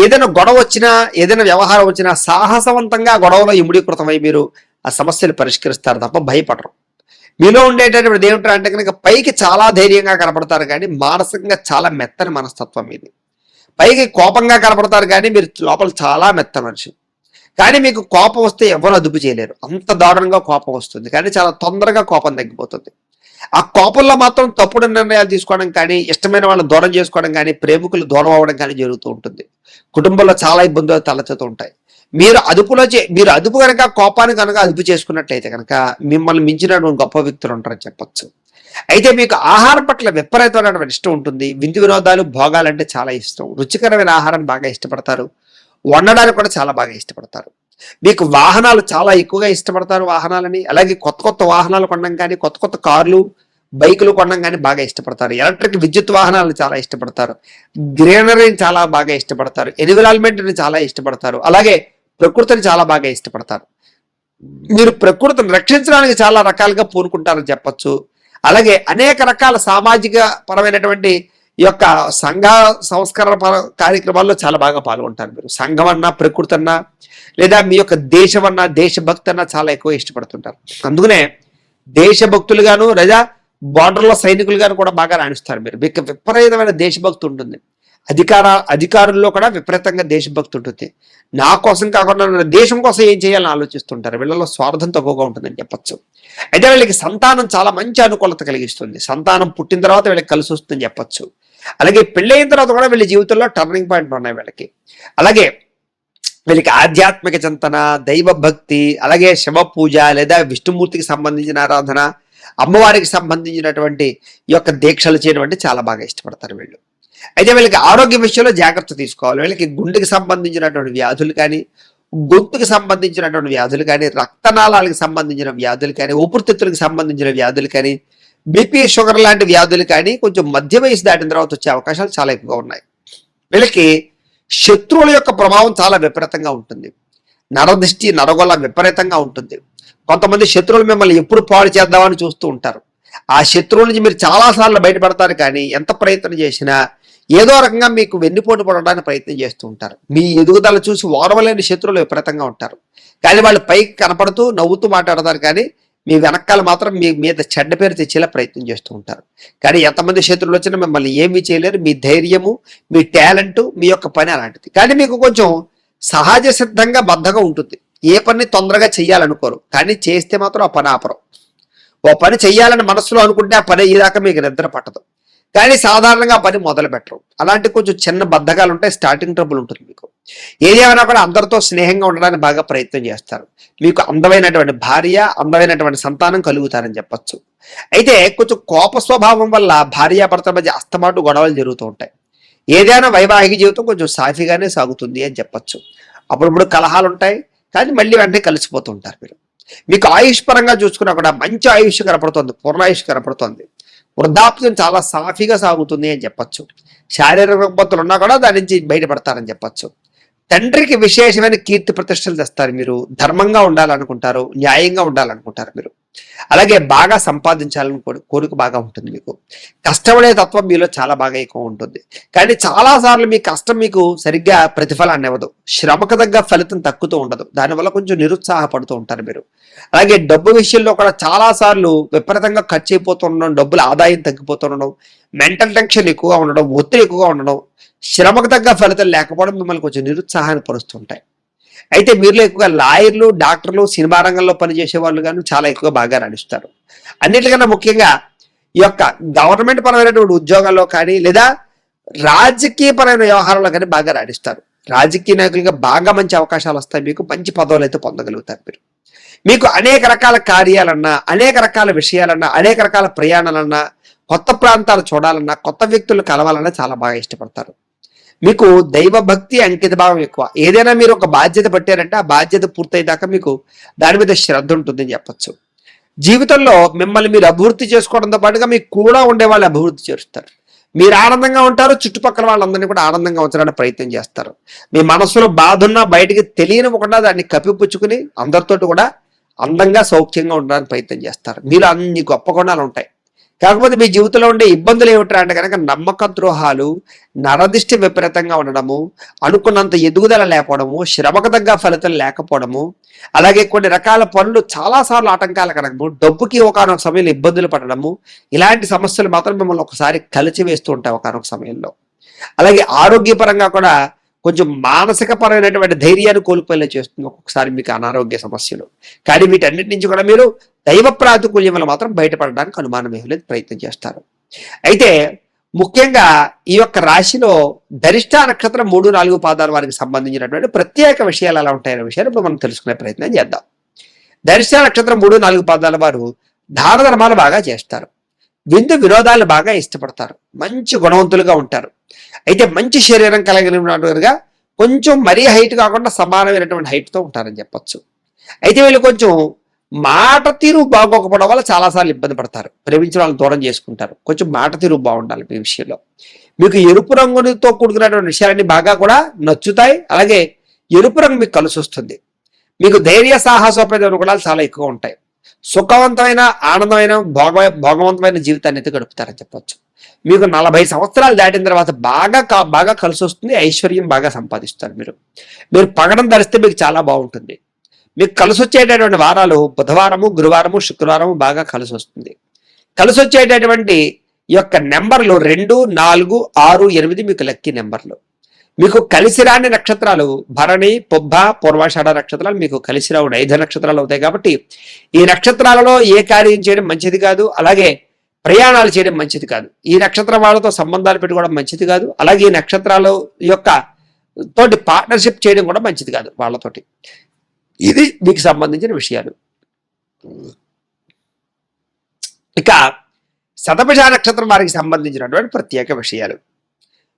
ఏదైనా గొడవ వచ్చినా, ఏదైనా వ్యవహారం వచ్చినా సాహసవంతంగా గొడవలో ఇముడీకృతమై మీరు ఆ సమస్యలు పరిష్కరిస్తారు తప్ప భయపడరు. మీలో ఉండేటటువంటి ఏమిటంటే అంటే కనుక పైకి చాలా ధైర్యంగా కనపడతారు, కానీ మానసికంగా చాలా మెత్తని మనస్తత్వం ఇది. పైకి కోపంగా కనపడతారు, కానీ మీరు లోపల చాలా మెత్త మనిషి. కానీ మీకు కోపం వస్తే ఎవరు అదుపు చేయలేరు, అంత దారుణంగా కోపం వస్తుంది. కానీ చాలా తొందరగా కోపం తగ్గిపోతుంది. ఆ కోపంలో మాత్రం తప్పుడు నిర్ణయాలు తీసుకోవడం కానీ, ఇష్టమైన వాళ్ళని దూరం చేసుకోవడం కానీ, ప్రేమికులు దూరం అవ్వడం కానీ జరుగుతూ ఉంటుంది. కుటుంబంలో చాలా ఇబ్బందులు తలెత్తుతూ ఉంటాయి. మీరు అదుపు కనుక కోపాన్ని కనుక అదుపు చేసుకున్నట్లయితే కనుక మిమ్మల్ని మించినటువంటి గొప్ప వ్యక్తులు ఉంటారని చెప్పొచ్చు. అయితే మీకు ఆహారం పట్ల విపరీతమైనటువంటి ఇష్టం ఉంటుంది. విందు వినోదాలు, భోగాలు అంటే చాలా ఇష్టం. రుచికరమైన ఆహారాన్ని బాగా ఇష్టపడతారు. వండడానికి కూడా చాలా బాగా ఇష్టపడతారు. మీకు వాహనాలు చాలా ఎక్కువగా ఇష్టపడతారు, వాహనాలని. అలాగే కొత్త కొత్త వాహనాలు కొనడం కానీ, కొత్త కొత్త కార్లు, బైకులు కొనడం కానీ బాగా ఇష్టపడతారు. ఎలక్ట్రిక్ విద్యుత్ వాహనాలను చాలా ఇష్టపడతారు. గ్రీనరీని చాలా బాగా ఇష్టపడతారు. ఎన్విరాన్మెంట్ని చాలా ఇష్టపడతారు. అలాగే ప్రకృతిని చాలా బాగా ఇష్టపడతారు. మీరు ప్రకృతిని రక్షించడానికి చాలా రకాలుగా పూనుకుంటారని చెప్పొచ్చు. అలాగే అనేక రకాల సామాజిక పరమైనటువంటి ఈ యొక్క సంఘ సంస్కరణ కార్యక్రమాల్లో చాలా బాగా పాల్గొంటారు మీరు. సంఘం అన్నా, ప్రకృతి అన్నా, లేదా మీ యొక్క దేశం అన్నా, దేశభక్తి అన్నా చాలా ఎక్కువ ఇష్టపడుతుంటారు. అందుకనే దేశభక్తులుగాను లేదా బార్డర్లో సైనికులుగాను కూడా బాగా రాణిస్తారు మీరు. మీకు విపరీతమైన దేశభక్తి ఉంటుంది. అధికారుల్లో కూడా విపరీతంగా దేశభక్తి ఉంటుంది. నా కోసం కాకుండా దేశం కోసం ఏం చేయాలని ఆలోచిస్తుంటారు. వీళ్ళలో స్వార్థం తక్కువగా ఉంటుందని చెప్పచ్చు. అయితే వీళ్ళకి సంతానం చాలా మంచి అనుకూలత కలిగిస్తుంది. సంతానం పుట్టిన తర్వాత వీళ్ళకి కలిసి వస్తుందని చెప్పచ్చు. అలాగే పెళ్ళైన తర్వాత కూడా వీళ్ళ జీవితంలో టర్నింగ్ పాయింట్ ఉన్నాయి వీళ్ళకి. అలాగే వీళ్ళకి ఆధ్యాత్మిక చింతన, దైవ భక్తి, అలాగే శివ పూజ లేదా విష్ణుమూర్తికి సంబంధించిన ఆరాధన, అమ్మవారికి సంబంధించినటువంటి ఈ యొక్క దీక్షలు చేయడం అంటే చాలా బాగా ఇష్టపడతారు వీళ్ళు. అయితే వీళ్ళకి ఆరోగ్య విషయంలో జాగ్రత్త తీసుకోవాలి. వీళ్ళకి గుండెకి సంబంధించినటువంటి వ్యాధులు కానీ, గొంతుకు సంబంధించినటువంటి వ్యాధులు కానీ, రక్తనాళాలకు సంబంధించిన వ్యాధులు కానీ, ఊపిరితిత్తులకు సంబంధించిన వ్యాధులు కానీ, బీపీ షుగర్ లాంటి వ్యాధులు కానీ కొంచెం మధ్య వయసు దాటిన తర్వాత వచ్చే అవకాశాలు చాలా ఎక్కువగా ఉన్నాయి. వీళ్ళకి శత్రువుల యొక్క ప్రభావం చాలా విపరీతంగా ఉంటుంది. నరదృష్టి, నరగొల్ల విపరీతంగా ఉంటుంది. కొంతమంది శత్రువులు మిమ్మల్ని ఎప్పుడు పాడు చేద్దామని చూస్తూ ఉంటారు. ఆ శత్రువుల నుంచి మీరు చాలాసార్లు బయటపడతారు, కానీ ఎంత ప్రయత్నం చేసినా ఏదో రకంగా మీకు వెన్నుపోటు పడడానికి ప్రయత్నం చేస్తూ ఉంటారు. మీ ఎదుగుదల చూసి ఓర్వలేని శత్రువులు విపరీతంగా ఉంటారు. కానీ వాళ్ళు పైకి కనపడుతూ నవ్వుతూ మాట్లాడతారు, కానీ మీ వెనకాల మాత్రం మీ మీద చెడ్డ పేరు తెచ్చేలా ప్రయత్నం చేస్తూ ఉంటారు. కానీ ఎంతమంది శత్రువులు వచ్చినా మిమ్మల్ని ఏమీ చేయలేరు. మీ ధైర్యము, మీ టాలెంట్, మీ యొక్క పని అలాంటిది. కానీ మీకు కొంచెం సహజ సిద్ధంగా బద్ధగా ఉంటుంది. ఏ పని తొందరగా చెయ్యాలనుకోరు, కానీ చేస్తే మాత్రం ఆ పని ఆపరు. ఓ పని చెయ్యాలని మనసులో అనుకుంటే ఆ పని అయ్యేదాకా మీకు నిద్ర పట్టదు, కానీ సాధారణంగా పని మొదలు పెట్టరు. అలాంటి కొంచెం చిన్న బద్ధకాలు ఉంటాయి. స్టార్టింగ్ ట్రబుల్ ఉంటుంది మీకు. ఏదేమైనా కూడా అందరితో స్నేహంగా ఉండడానికి బాగా ప్రయత్నం చేస్తారు. మీకు అందమైనటువంటి భార్య, అందమైనటువంటి సంతానం కలుగుతారని చెప్పచ్చు. అయితే కొంచెం కోప స్వభావం వల్ల భార్యాభర్తల మధ్య అస్తమాటు గొడవలు జరుగుతూ ఉంటాయి. ఏదైనా వైవాహిక జీవితం కొంచెం సాఫీగానే సాగుతుంది అని చెప్పచ్చు. అప్పుడప్పుడు కలహాలు ఉంటాయి, కానీ మళ్ళీ వెంటనే కలిసిపోతూ ఉంటారు మీరు. మీకు ఆయుష్ పరంగా చూసుకున్నా కూడా మంచి ఆయుష్ కనపడుతుంది, పూర్ణాయుష్ కనపడుతుంది. వృద్ధాప్యం చాలా సాఫీగా సాగుతుంది అని చెప్పచ్చు. శారీరక రుగ్మతలు ఉన్నా కూడా దాని నుంచి బయటపడతారని చెప్పచ్చు. తండ్రికి విశేషమైన కీర్తి ప్రతిష్టలు తెస్తారు మీరు. ధర్మంగా ఉండాలనుకుంటారు, న్యాయంగా ఉండాలనుకుంటారు మీరు. అలాగే బాగా సంపాదించాలని కోరిక బాగా ఉంటుంది మీకు. కష్టపడే తత్వం మీలో చాలా బాగా ఎక్కువ ఉంటుంది. కానీ చాలాసార్లు మీ కష్టం మీకు సరిగ్గా ప్రతిఫలాన్ని ఇవ్వదు. శ్రమకు తగ్గ ఫలితం తక్కుతూ ఉండదు. దానివల్ల కొంచెం నిరుత్సాహపడుతూ ఉంటారు మీరు. అలాగే డబ్బు విషయంలో కూడా చాలాసార్లు విపరీతంగా ఖర్చు అయిపోతూ ఉండడం, డబ్బుల ఆదాయం తగ్గిపోతుండడం, మెంటల్ టెన్షన్ ఎక్కువగా ఉండడం, ఒత్తిడి ఎక్కువగా ఉండడం, శ్రమకు తగ్గ ఫలితం లేకపోవడం మిమ్మల్ని కొంచెం నిరుత్సాహాన్ని పరుస్తుంటాయి. అయితే మీరులో ఎక్కువగా లాయర్లు, డాక్టర్లు, సినిమా రంగంలో పనిచేసే వాళ్ళు కానీ చాలా ఎక్కువగా బాగా రాణిస్తారు. అన్నిటికన్నా ముఖ్యంగా ఈ యొక్క గవర్నమెంట్ పరమైనటువంటి ఉద్యోగాల్లో కానీ లేదా రాజకీయ పరమైన వ్యవహారాల్లో కానీ బాగా రాణిస్తారు. రాజకీయ నాయకులుగా బాగా మంచి అవకాశాలు వస్తాయి. మీకు మంచి పదవులు అయితే పొందగలుగుతారు మీరు. మీకు అనేక రకాల కార్యాలన్నా, అనేక రకాల విషయాలన్నా, అనేక రకాల ప్రయాణాలన్నా, కొత్త ప్రాంతాలు చూడాలన్నా, కొత్త వ్యక్తులు కలవాలన్నా చాలా బాగా ఇష్టపడతారు. మీకు దైవ భక్తి, అంకిత భావం ఎక్కువ. ఏదైనా మీరు ఒక బాధ్యత పట్టారంటే ఆ బాధ్యత పూర్తయ్యేదాకా మీకు దాని మీద శ్రద్ధ ఉంటుందని చెప్పచ్చు. జీవితంలో మిమ్మల్ని మీరు అభివృద్ధి చేసుకోవడంతో పాటుగా మీకు కూడా ఉండే వాళ్ళు అభివృద్ధి చేస్తారు. మీరు ఆనందంగా ఉంటారు, చుట్టుపక్కల వాళ్ళందరినీ కూడా ఆనందంగా ఉంచడానికి ప్రయత్నం చేస్తారు. మీ మనసులో బాధ ఉన్నా బయటికి తెలియనివ్వకుండా దాన్ని కప్పిపుచ్చుకుని అందరితోటి కూడా అందంగా సౌఖ్యంగా ఉండడానికి ప్రయత్నం చేస్తారు. మీలో అన్ని గొప్ప గుణాలు ఉంటాయి. కాకపోతే మీ జీవితంలో ఉండే ఇబ్బందులు ఏమిటా అంటే కనుక నమ్మక ద్రోహాలు, నరదిష్టి విపరీతంగా ఉండడము, అనుకున్నంత ఎదుగుదల లేకపోవడము, శ్రమకు తగ్గ ఫలితం లేకపోవడము, అలాగే కొన్ని రకాల పనులు చాలాసార్లు ఆటంకాలు కలగడము, డబ్బుకి ఒకనొక సమయంలో ఇబ్బందులు పడడము, ఇలాంటి సమస్యలు మాత్రం మిమ్మల్ని ఒకసారి కలిచివేస్తూ ఉంటాయి ఒకనొక సమయంలో. అలాగే ఆరోగ్యపరంగా కూడా కొంచెం మానసిక పరమైనటువంటి ధైర్యాన్ని కోల్పోయేలా చేస్తుంది ఒక్కొక్కసారి మీకు అనారోగ్య సమస్యలు. కానీ వీటన్నిటి నుంచి కూడా మీరు దైవ ప్రాతికూల్యం వల్ల మాత్రం బయటపడడానికి అనుమానం ఏమీ లేదు, ప్రయత్నం చేస్తారు. అయితే ముఖ్యంగా ఈ యొక్క రాశిలో ధరిష్ట నక్షత్రం 3-4 పాదాల వారికి సంబంధించినటువంటి ప్రత్యేక విషయాలు ఎలా ఉంటాయనే విషయాన్ని ఇప్పుడు మనం తెలుసుకునే ప్రయత్నం చేద్దాం. ధరిష్ట నక్షత్రం 3-4 పాదాల వారు దాన ధర్మాలు బాగా చేస్తారు. విందు వినోదాలు బాగా ఇష్టపడతారు. మంచి గుణవంతులుగా ఉంటారు. అయితే మంచి శరీరం కలిగినట్టుగా కొంచెం మరీ హైట్ కాకుండా సమానమైనటువంటి హైట్తో ఉంటారని చెప్పచ్చు. అయితే వీళ్ళు కొంచెం మాట తీరు బాగోకపోవడం వల్ల చాలాసార్లు ఇబ్బంది పడతారు. ప్రేమించిన వాళ్ళని దూరం చేసుకుంటారు. కొంచెం మాట తీరు బాగుండాలి మీ విషయంలో. మీకు ఎరుపు రంగుతో కూడుకున్నటువంటి విషయాలన్నీ బాగా కూడా నచ్చుతాయి. అలాగే ఎరుపు రంగు మీకు కలిసి వస్తుంది. మీకు ధైర్య సాహసోపేత గుణాలు చాలా ఎక్కువ ఉంటాయి. సుఖవంతమైన, ఆనందమైన, భోగవంతమైన జీవితాన్ని అయితే గడుపుతారని చెప్పొచ్చు. మీకు 40 సంవత్సరాలు దాటిన తర్వాత బాగా కలిసి వస్తుంది. ఐశ్వర్యం బాగా సంపాదిస్తారు. మీరు పగడం ధరిస్తే మీకు చాలా బాగుంటుంది. మీకు కలిసి వచ్చేటటువంటి వారాలు బుధవారము, గురువారము, శుక్రవారము బాగా కలిసి వస్తుంది. కలిసి వచ్చేటటువంటి ఈ యొక్క నెంబర్లు 2, 4, 6, 8 మీకు లక్కీ నెంబర్లు. మీకు కలిసి రాని నక్షత్రాలు భరణి, పుబ్బ, పూర్వాషాఢ నక్షత్రాలు మీకు కలిసి రావు 5 నక్షత్రాలు అవుతాయి. కాబట్టి ఈ నక్షత్రాలలో ఏ కార్యం చేయడం మంచిది కాదు. అలాగే ప్రయాణాలు చేయడం మంచిది కాదు. ఈ నక్షత్రం వాళ్ళతో సంబంధాలు పెట్టుకోవడం మంచిది కాదు. అలాగే ఈ నక్షత్రాల యొక్క తోటి పార్ట్నర్షిప్ చేయడం కూడా మంచిది కాదు వాళ్ళతోటి. ఇది మీకు సంబంధించిన విషయాలు. ఇక శతభిష నక్షత్రం వారికి సంబంధించినటువంటి ప్రత్యేక విషయాలు.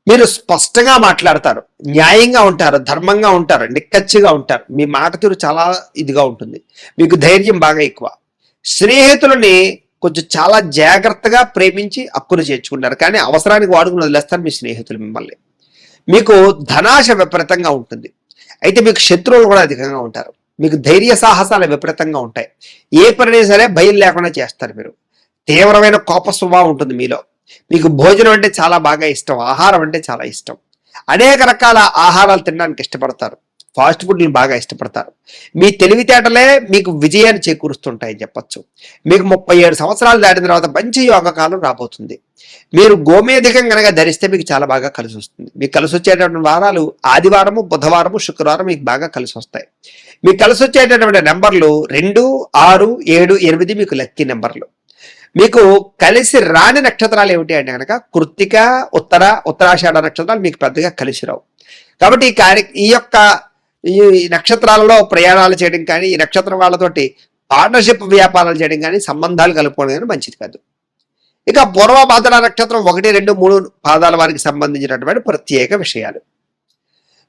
మీరు స్పష్టంగా మాట్లాడతారు, న్యాయంగా ఉంటారు, ధర్మంగా ఉంటారు, నిక్కచ్చిగా ఉంటారు. మీ మాట తీరు చాలా ఇదిగా ఉంటుంది. మీకు ధైర్యం బాగా ఎక్కువ. స్నేహితులని కొంచెం చాలా జాగ్రత్తగా ప్రేమించి అక్కును చేర్చుకుంటారు. కానీ అవసరానికి వాడుకుని వదిలేస్తారు మీ స్నేహితులు మిమ్మల్ని. మీకు ధనాశ విపరీతంగా ఉంటుంది. అయితే మీకు శత్రువులు కూడా అధికంగా ఉంటారు. మీకు ధైర్య సాహసాలు విపరీతంగా ఉంటాయి. ఏ పని సరే భయం లేకుండా చేస్తారు. మీరు తీవ్రమైన కోప స్వభావం ఉంటుంది మీలో. మీకు భోజనం అంటే చాలా బాగా ఇష్టం. ఆహారం అంటే చాలా ఇష్టం. అనేక రకాల ఆహారాలు తినడానికి ఇష్టపడతారు. ఫాస్ట్ ఫుడ్ని బాగా ఇష్టపడతారు. మీ తెలివితేటలే మీకు విజయాన్ని చేకూరుస్తుంటాయని చెప్పచ్చు. మీకు 37 సంవత్సరాలు దాటిన తర్వాత మంచి యోగకాలం రాబోతుంది. మీరు గోమేధికం కనుక ధరిస్తే మీకు చాలా బాగా కలిసి వస్తుంది. మీకు కలిసి వచ్చేటటువంటి వారాలు ఆదివారము, బుధవారము, శుక్రవారం మీకు బాగా కలిసి వస్తాయి. మీకు కలిసి వచ్చేటటువంటి నెంబర్లు 2, 6, 7, 8 మీకు లక్కీ నెంబర్లు. మీకు కలిసి రాని నక్షత్రాలు ఏమిటి అంటే కనుక కృత్తిక, ఉత్తరాషాఢ నక్షత్రాలు మీకు పెద్దగా కలిసి రావు. కాబట్టి ఈ నక్షత్రాలలో ప్రయాణాలు చేయడం కానీ, ఈ నక్షత్రం వాళ్ళతోటి పార్ట్నర్షిప్ వ్యాపారాలు చేయడం కానీ, సంబంధాలు కలుపుకోవడం కానీ మంచిది కాదు. ఇక పూర్వభాద్ర నక్షత్రం 1, 2, 3 పాదాల వారికి సంబంధించినటువంటి ప్రత్యేక విషయాలు.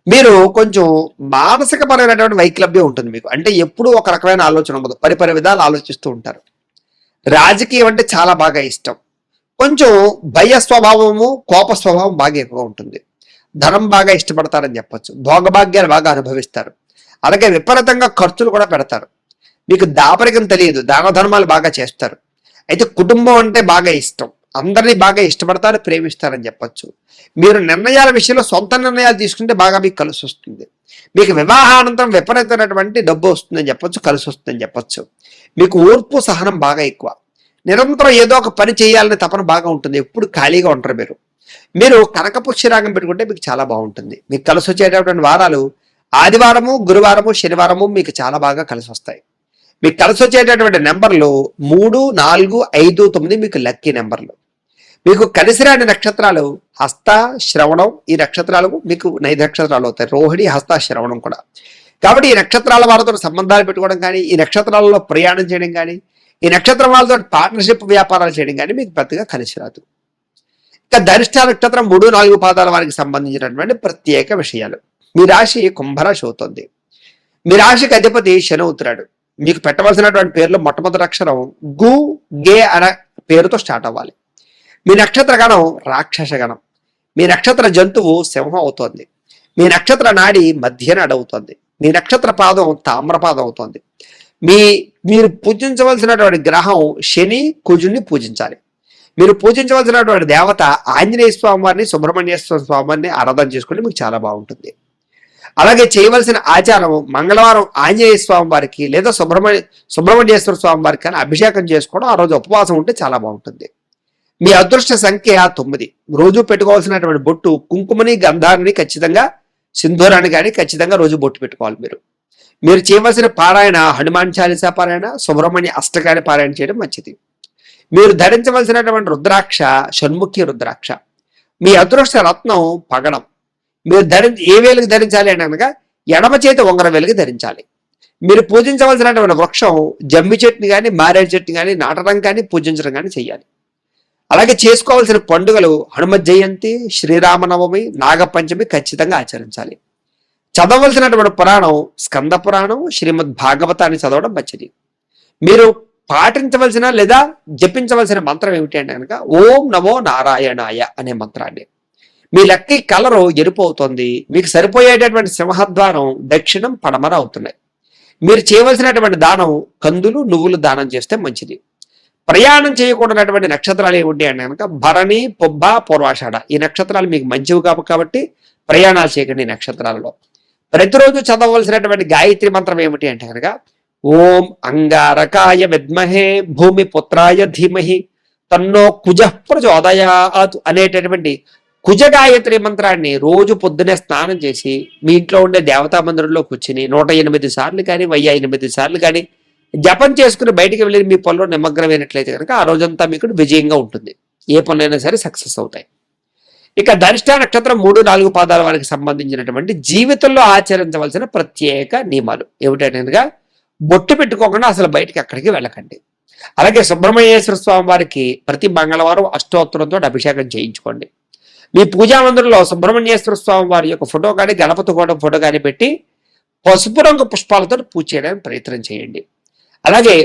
మీరు కొంచెం మానసికపరమైనటువంటి వైక్లభ్యం ఉంటుంది మీకు. అంటే ఎప్పుడూ ఒక రకమైన ఆలోచన ఉండదు. పరిపరి విధాలు ఆలోచిస్తూ ఉంటారు. రాజకీయం అంటే చాలా బాగా ఇష్టం. కొంచెం భయ స్వభావము, కోప స్వభావం బాగా ఎక్కువ ఉంటుంది. ధనం బాగా ఇష్టపడతారని చెప్పచ్చు. భోగభాగ్యాలు బాగా అనుభవిస్తారు. అలాగే విపరీతంగా ఖర్చులు కూడా పెడతారు. మీకు దాపరికం తెలియదు. దాన ధర్మాలు బాగా చేస్తారు. అయితే కుటుంబం అంటే బాగా ఇష్టం. అందరినీ బాగా ఇష్టపడతారు, ప్రేమిస్తారని చెప్పచ్చు. మీరు నిర్ణయాల విషయంలో సొంత నిర్ణయాలు తీసుకుంటే బాగా మీకు కలిసి వస్తుంది. మీకు వివాహానంతరం విపరీతమైనటువంటి డబ్బు వస్తుందని చెప్పచ్చు, కలిసి వస్తుందని చెప్పచ్చు. మీకు ఓర్పు, సహనం బాగా ఎక్కువ. నిరంతరం ఏదో ఒక పని చేయాలనే తపన బాగా ఉంటుంది. ఎప్పుడు ఖాళీగా ఉంటారు. మీరు కనకపుష్యరాగం పెట్టుకుంటే మీకు చాలా బాగుంటుంది. మీకు కలిసి వచ్చేటటువంటి వారాలు ఆదివారము, గురువారము, శనివారము మీకు చాలా బాగా కలిసి వస్తాయి. మీకు కలిసి వచ్చేటటువంటి నెంబర్లు 3, 4, 5, 9 మీకు లక్కీ నెంబర్లు. మీకు కలిసి రాని నక్షత్రాలు హస్త, శ్రవణం. ఈ నక్షత్రాలకు మీకు 5 నక్షత్రాలు అవుతాయి. రోహిణి, హస్త, శ్రవణం కూడా. కాబట్టి ఈ నక్షత్రాల వారితో సంబంధాలు పెట్టుకోవడం కానీ, ఈ నక్షత్రాలలో ప్రయాణం చేయడం కానీ, ఈ నక్షత్రం వాళ్ళతో పార్ట్నర్షిప్ వ్యాపారాలు చేయడం కానీ మీకు పెద్దగా కలిసి రాదు. ఇక ధనిష్ట నక్షత్రం 3, 4 పాదాల వారికి సంబంధించినటువంటి ప్రత్యేక విషయాలు. మీ రాశి కుంభరాశి అవుతుంది. మీ రాశికి అధిపతి శని అవుతున్నాడు. మీకు పెట్టవలసినటువంటి పేర్లో మొట్టమొదటి అక్షరం గు, గే అనే పేరుతో స్టార్ట్ అవ్వాలి. మీ నక్షత్ర గణం రాక్షస గణం. మీ నక్షత్ర జంతువు సింహం అవుతోంది. మీ నక్షత్ర నాడి మధ్య నాడి అవుతుంది. మీ నక్షత్ర పాదం తామ్రపాదం అవుతుంది. మీరు పూజించవలసినటువంటి గ్రహం శని, కుజుని పూజించాలి. మీరు పూజించవలసినటువంటి దేవత ఆంజనేయ స్వామి వారిని, సుబ్రహ్మణ్యేశ్వర స్వామి వారిని ఆరాధన చేసుకుంటే మీకు చాలా బాగుంటుంది. అలాగే చేయవలసిన ఆచారం మంగళవారం ఆంజనేయ స్వామి వారికి లేదా సుబ్రహ్మణ్యేశ్వర స్వామి వారికి కానీ అభిషేకం చేసుకోవడం, ఆ రోజు ఉపవాసం ఉంటే చాలా బాగుంటుంది. మీ అదృష్ట సంఖ్య 9. రోజు పెట్టుకోవాల్సినటువంటి బొట్టు కుంకుమని, గంధాన్ని, ఖచ్చితంగా సింధూరాన్ని కానీ ఖచ్చితంగా రోజు బొట్టు పెట్టుకోవాలి. మీరు చేయవలసిన పారాయణ హనుమాన్ చాలీసా పారాయణ, సుబ్రహ్మణ్య అష్టకాన్ని పారాయణ చేయడం మంచిది. మీరు ధరించవలసినటువంటి రుద్రాక్ష షణ్ముఖి రుద్రాక్ష. మీ అదృష్ట రత్నం పగడం. మీరు ఏ వేలుకి ధరించాలి అని అనగా ఎడమ చేతి ఉంగరం వేలుకి ధరించాలి. మీరు పూజించవలసినటువంటి వృక్షం జమ్మి చెట్టుని కానీ, మారేడు చెట్టుని కానీ నాటడం కానీ, పూజించడం కానీ చేయాలి. అలాగే చేసుకోవాల్సిన పండుగలు హనుమత్ జయంతి, శ్రీరామనవమి, నాగపంచమి ఖచ్చితంగా ఆచరించాలి. చదవలసినటువంటి పురాణం స్కంద పురాణం, శ్రీమద్ భాగవతాన్ని చదవడం మంచిది. మీరు పాటించవలసిన లేదా జపించవలసిన మంత్రం ఏమిటి అంటే కనుక ఓం నమో నారాయణాయ అనే మంత్రాన్ని. మీ లక్కీ కలరు ఎరుపు అవుతుంది. మీకు సరిపోయేటటువంటి సింహద్వారం దక్షిణం, పడమర అవుతున్నాయి. మీరు చేయవలసినటువంటి దానం కందులు నువ్వులు దానం చేస్తే మంచిది. ప్రయాణం చేయకూడనటువంటి నక్షత్రాలు ఏమిటి అంటే కనుక భరణి, పొబ్బ, పూర్వాషాఢ. ఈ నక్షత్రాలు మీకు మంచివి కాబట్టి ప్రయాణాలు చేయకండి. ఈ నక్షత్రాలలో ప్రతిరోజు చదవవలసినటువంటి గాయత్రి మంత్రం ఏమిటి అంటే కనుక ఓం అంగారకాయ విద్మహే భూమి పుత్రాయ ధీమహి తన్నో కుజ ప్రచోదయాత్ అనేటటువంటి కుజ గాయత్రి మంత్రాన్ని రోజు పొద్దునే స్నానం చేసి మీ ఇంట్లో ఉండే దేవతా మందిరంలో కూర్చుని 108 సార్లు కానీ 1008 సార్లు కానీ జపం చేసుకుని బయటికి వెళ్ళి మీ పనిలో నిమగ్నమైనట్లయితే కనుక ఆ రోజంతా మీకు విజయంగా ఉంటుంది. ఏ పనులైనా సరే సక్సెస్ అవుతాయి. ఇక ధనిష్ట నక్షత్రం 3-4 పాదాల వారికి సంబంధించినటువంటి జీవితంలో ఆచరించవలసిన ప్రత్యేక నియమాలు ఏమిటంటే బొట్టు పెట్టుకోకుండా అసలు బయటికి ఎక్కడికి వెళ్ళకండి. అలాగే సుబ్రహ్మణ్యేశ్వర స్వామి వారికి ప్రతి మంగళవారం అష్టోత్తరంతో అభిషేకం చేయించుకోండి. మీ పూజా మందిరంలో సుబ్రహ్మణ్యేశ్వర స్వామి వారి యొక్క ఫోటో కానీ గణపతి ఫోటో కానీ పెట్టి పసుపు రంగు పుష్పాలతో పూజ చేయడానికి ప్రయత్నం చేయండి. అలాగే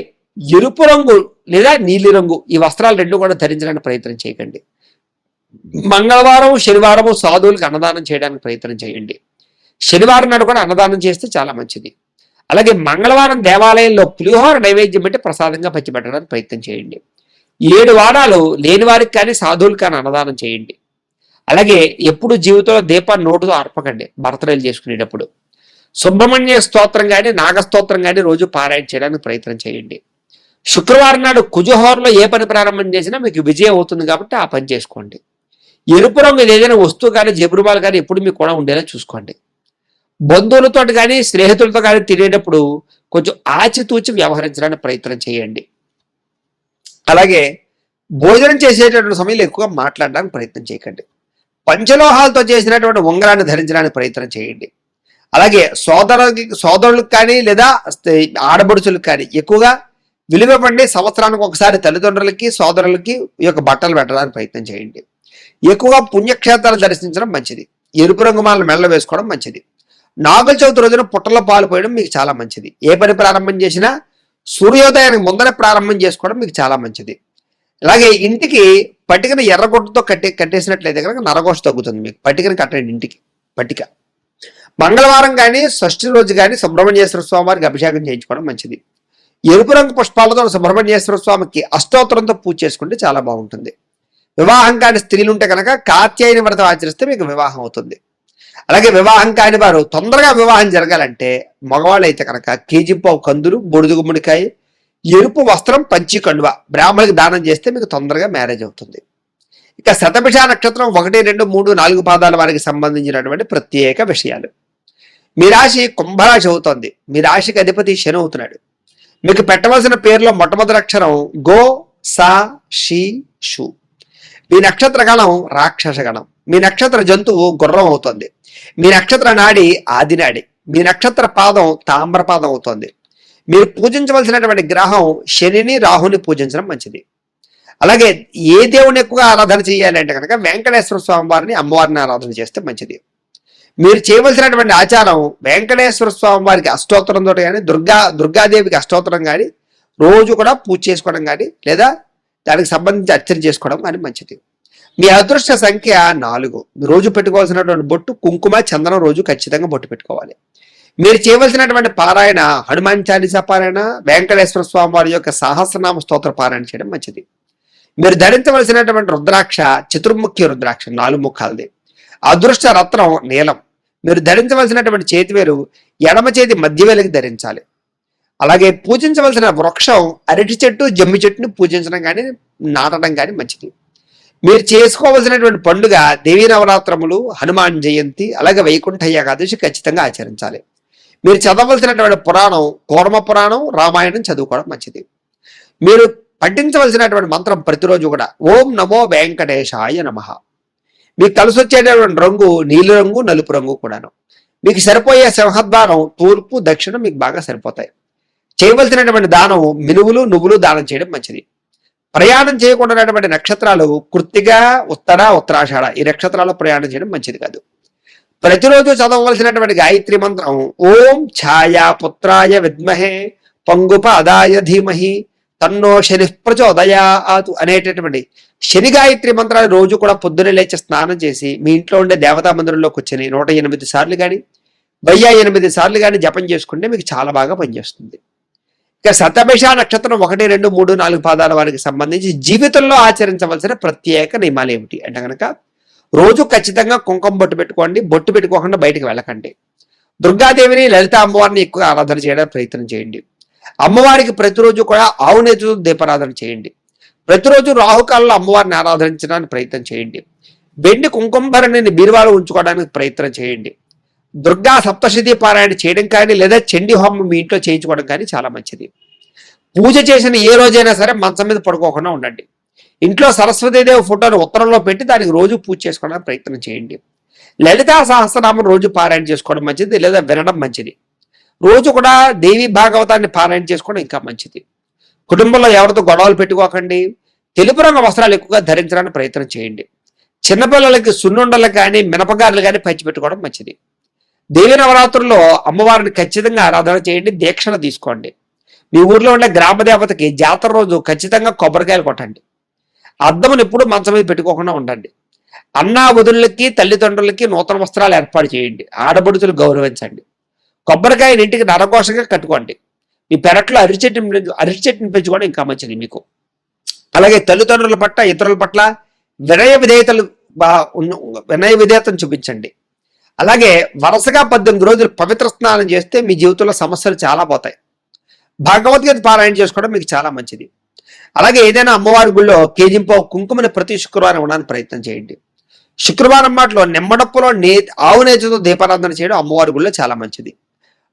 ఎరుపు రంగు లేదా నీలి రంగు ఈ వస్త్రాలు రెండు కూడా ధరించడానికి ప్రయత్నం చేయకండి. మంగళవారం శనివారం సాధువులకు అన్నదానం చేయడానికి ప్రయత్నం చేయండి. శనివారం నాడు కూడా అన్నదానం చేస్తే చాలా మంచిది. అలాగే మంగళవారం దేవాలయంలో పులిహోర నైవేద్యం పెట్టి ప్రసాదంగా పంచిపెట్టడానికి ప్రయత్నం చేయండి. 7 వారాలు లేని వారికి కానీ సాధువులకు కానీ అన్నదానం చేయండి. అలాగే ఎప్పుడు జీవితంలో దీపాన్ని నోటుతో ఆర్పకండి. బర్త్డేలు చేసుకునేటప్పుడు సుబ్రహ్మణ్య స్తోత్రం కానీ నాగస్తోత్రం కానీ రోజు పారాయణ చేయడానికి ప్రయత్నం చేయండి. శుక్రవారం నాడు కుజహోరలో ఏ పని ప్రారంభం చేసినా మీకు విజయం అవుతుంది కాబట్టి ఆ పని చేసుకోండి. ఎరుపు రంగు ఏదైనా వస్తువు కానీ జబురుబాలు కానీ ఎప్పుడు మీకు కూడా ఉండేలా చూసుకోండి. బంధువులతో కానీ స్నేహితులతో కానీ తినేటప్పుడు కొంచెం ఆచితూచి వ్యవహరించడానికి ప్రయత్నం చేయండి. అలాగే భోజనం చేసేటటువంటి సమయంలో ఎక్కువగా మాట్లాడడానికి ప్రయత్నం చేయకండి. పంచలోహాలతో చేసినటువంటి ఉంగరాన్ని ధరించడానికి ప్రయత్నం చేయండి. అలాగే సోదరులకు కానీ లేదా ఆడబడుచులకు కానీ ఎక్కువగా విలువపండి సంవత్సరానికి ఒకసారి తల్లిదండ్రులకి సోదరులకి ఈ యొక్క బట్టలు పెట్టడానికి ప్రయత్నం చేయండి. ఎక్కువగా పుణ్యక్షేత్రాలు దర్శించడం మంచిది. ఎరుపు రంగు మాలను మెళ్ళ వేసుకోవడం మంచిది. నాగుల చవితి రోజున పుట్టల పాలు పోయడం మీకు చాలా మంచిది. ఏ పని ప్రారంభం చేసినా సూర్యోదయానికి ముందరే ప్రారంభం చేసుకోవడం మీకు చాలా మంచిది. అలాగే ఇంటికి పట్టికను ఎర్రగొట్టుతో కట్టేసినట్లయితే కనుక నరఘోష తగ్గుతుంది. మీకు పట్టికను కట్టండి. ఇంటికి పట్టిక మంగళవారం కానీ షష్ఠి రోజు కానీ సుబ్రహ్మణ్యేశ్వర స్వామి వారికి అభిషేకం చేయించుకోవడం మంచిది. ఎరుపు రంగు పుష్పాలతో సుబ్రహ్మణ్యేశ్వర స్వామికి అష్టోత్తరంతో పూజ చేసుకుంటే చాలా బాగుంటుంది. వివాహం కాని స్త్రీలు ఉంటే కనుక కాత్యాయని వ్రతం ఆచరిస్తే మీకు వివాహం అవుతుంది. అలాగే వివాహం కాని వారు తొందరగా వివాహం జరగాలంటే మగవాళ్ళు అయితే కనుక కేజీపావు కందులు, బొడుగు గుమ్మడికాయ, ఎరుపు వస్త్రం, పంచి కండువ బ్రాహ్మణులకు దానం చేస్తే మీకు తొందరగా మ్యారేజ్ అవుతుంది. ఇక శతభిష నక్షత్రం 1, 2, 3, 4 పాదాల వారికి సంబంధించినటువంటి ప్రత్యేక విషయాలు. మీ రాశి కుంభరాశి అవుతోంది. మీ రాశికి అధిపతి శని అవుతున్నాడు. మీకు పెట్టవలసిన పేరులో మొట్టమొదటి అక్షరం గో, సా, షి, షు. మీ నక్షత్ర గణం రాక్షస గణం. మీ నక్షత్ర జంతువు గుర్రం అవుతుంది. మీ నక్షత్ర నాడి ఆదినాడి. మీ నక్షత్ర పాదం తామ్రపాదం అవుతుంది. మీరు పూజించవలసినటువంటి గ్రహం శనిని, రాహుని పూజించడం మంచిది. అలాగే ఏ దేవుని ఎక్కువగా ఆరాధన చేయాలి అంటే కనుక వెంకటేశ్వర స్వామి వారిని, అమ్మవారిని ఆరాధన చేస్తే మంచిది. మీరు చేయవలసినటువంటి ఆచారం వెంకటేశ్వర స్వామి వారికి అష్టోత్తరంతో కానీ దుర్గాదేవికి అష్టోత్తరం కానీ రోజు కూడా పూజ చేసుకోవడం కానీ లేదా దానికి సంబంధించి అర్చన చేసుకోవడం కానీ మంచిది. మీ అదృష్ట సంఖ్య 4. రోజు పెట్టుకోవాల్సినటువంటి బొట్టు కుంకుమ, చందనం రోజు ఖచ్చితంగా బొట్టు పెట్టుకోవాలి. మీరు చేయవలసినటువంటి పారాయణ హనుమాన్ చాలీసా పారాయణ, వెంకటేశ్వర స్వామి వారి యొక్క సహస్రనామ స్తోత్ర పారాయణ చేయడం మంచిది. మీరు ధరించవలసినటువంటి రుద్రాక్ష చతుర్ముఖి రుద్రాక్ష 4 ముఖాలది. అదృష్ట రత్నం నీలం. మీరు ధరించవలసినటువంటి చేతివేలు ఎడమ చేతి మధ్యవేలికి ధరించాలి. అలాగే పూజించవలసిన వృక్షం అరటి చెట్టు, జమ్మి చెట్టుని పూజించడం కానీ నాటడం కానీ మంచిది. మీరు చేసుకోవలసినటువంటి పండుగ దేవీ నవరాత్రములు, హనుమాన్ జయంతి, అలాగే వైకుంఠ ఏకాదశి ఖచ్చితంగా ఆచరించాలి. మీరు చదవలసినటువంటి పురాణం కూర్మ పురాణం, రామాయణం చదువుకోవడం మంచిది. మీరు పఠించవలసినటువంటి మంత్రం ప్రతిరోజు కూడా ఓం నమో వెంకటేశాయ నమః. మీకు కలిసి వచ్చేటటువంటి రంగు నీలిరంగు, నలుపు రంగు కూడాను. మీకు సరిపోయే సింహద్వారం తూర్పు, దక్షిణం మీకు బాగా సరిపోతాయి. చేయవలసినటువంటి దానం మినువులు, నువ్వులు దానం చేయడం మంచిది. ప్రయాణం చేయకుండానటువంటి నక్షత్రాలు కృత్తిక, ఉత్తర, ఉత్తరాషాఢ ఈ నక్షత్రాల్లో ప్రయాణం చేయడం మంచిది కాదు. ప్రతిరోజు చదవవలసినటువంటి గాయత్రి మంత్రం ఓం ఛాయా పుత్రాయ విద్మహే పంగుప అదాయ ధీమహి తన్నో శని ప్రచోదయాత్ అనేటటువంటి శని గాయత్రి మంత్రాలు రోజు కూడా పొద్దున్నే లేచి స్నానం చేసి మీ ఇంట్లో ఉండే దేవతా మందిరంలో కూర్చొని 108 సార్లు కానీ 1008 సార్లు కానీ జపం చేసుకుంటే మీకు చాలా బాగా పనిచేస్తుంది. ఇక శతభిష నక్షత్రం 1, 2, 3, 4 పాదాల వారికి సంబంధించి జీవితంలో ఆచరించవలసిన ప్రత్యేక నియమాలు ఏమిటి అంటే కనుక, రోజు ఖచ్చితంగా కుంకుమ బొట్టు పెట్టుకోండి. బొట్టు పెట్టుకోకుండా బయటకు వెళ్ళకండి. దుర్గాదేవిని, లలిత అమ్మవారిని ఎక్కువ ఆరాధన చేయడానికి ప్రయత్నం చేయండి. అమ్మవారికి ప్రతిరోజు కూడా ఆవు నేతితో దీపారాధన చేయండి. ప్రతిరోజు రాహుకాలంలో అమ్మవారిని ఆరాధించడానికి ప్రయత్నం చేయండి. వెండి కుంకుమ భరణిని బీరువాలో ఉంచుకోవడానికి ప్రయత్నం చేయండి. దుర్గా సప్తశతి పారాయణ చేయడం కానీ లేదా చండీ హోమం మీ ఇంట్లో చేయించుకోవడం కానీ చాలా మంచిది. పూజ చేసిన ఏ రోజైనా సరే మంచం మీద పడుకోకుండా ఉండండి. ఇంట్లో సరస్వతీదేవి ఫోటోను ఉత్తరంలో పెట్టి దానికి రోజు పూజ చేసుకోవడానికి ప్రయత్నం చేయండి. లలితా సహస్రనామం రోజు పారాయణ చేసుకోవడం మంచిది లేదా వినడం మంచిది. రోజు కూడా దేవి భాగవతాన్ని పారాయణ చేసుకోవడం ఇంకా మంచిది. కుటుంబంలో ఎవరితో గొడవలు పెట్టుకోకండి. తెలుపు రంగు వస్త్రాలు ఎక్కువగా ధరించడానికి ప్రయత్నం చేయండి. చిన్నపిల్లలకి సున్నుండలు కానీ మినపగారులు కానీ పంచిపెట్టుకోవడం మంచిది. దేవి నవరాత్రుల్లో అమ్మవారిని ఖచ్చితంగా ఆరాధన చేయండి. దీక్షలు తీసుకోండి. మీ ఊర్లో ఉండే గ్రామ దేవతకి జాతర రోజు ఖచ్చితంగా కొబ్బరికాయలు కొట్టండి. అద్దమును ఎప్పుడు మంచం మీద పెట్టుకోకుండా ఉండండి. అన్నా వదులకి తల్లిదండ్రులకి నూతన వస్త్రాలు ఏర్పాటు చేయండి. ఆడబడుతులు గౌరవించండి. కొబ్బరికాయని ఇంటికి నరకోశంగా కట్టుకోండి. మీ పెరట్లో అరటి చెట్టుని పెంచుకోవడం ఇంకా మంచిది మీకు. అలాగే తల్లిదండ్రుల పట్ల ఇతరుల పట్ల వినయ విధేయతను చూపించండి. అలాగే వరుసగా 18 రోజులు పవిత్ర స్నానం చేస్తే మీ జీవితంలో సమస్యలు చాలా పోతాయి. భగవద్గీత పారాయణ చేసుకోవడం మీకు చాలా మంచిది. అలాగే ఏదైనా అమ్మవారి గుళ్ళో కేజింపో కుంకుమని ప్రతి శుక్రవారం ఇవ్వడానికి ప్రయత్నం చేయండి. శుక్రవారం మాటలో నిమ్మడప్పులో ఆవు నేతితో దీపారాధన చేయడం అమ్మవారి గుళ్ళో చాలా మంచిది.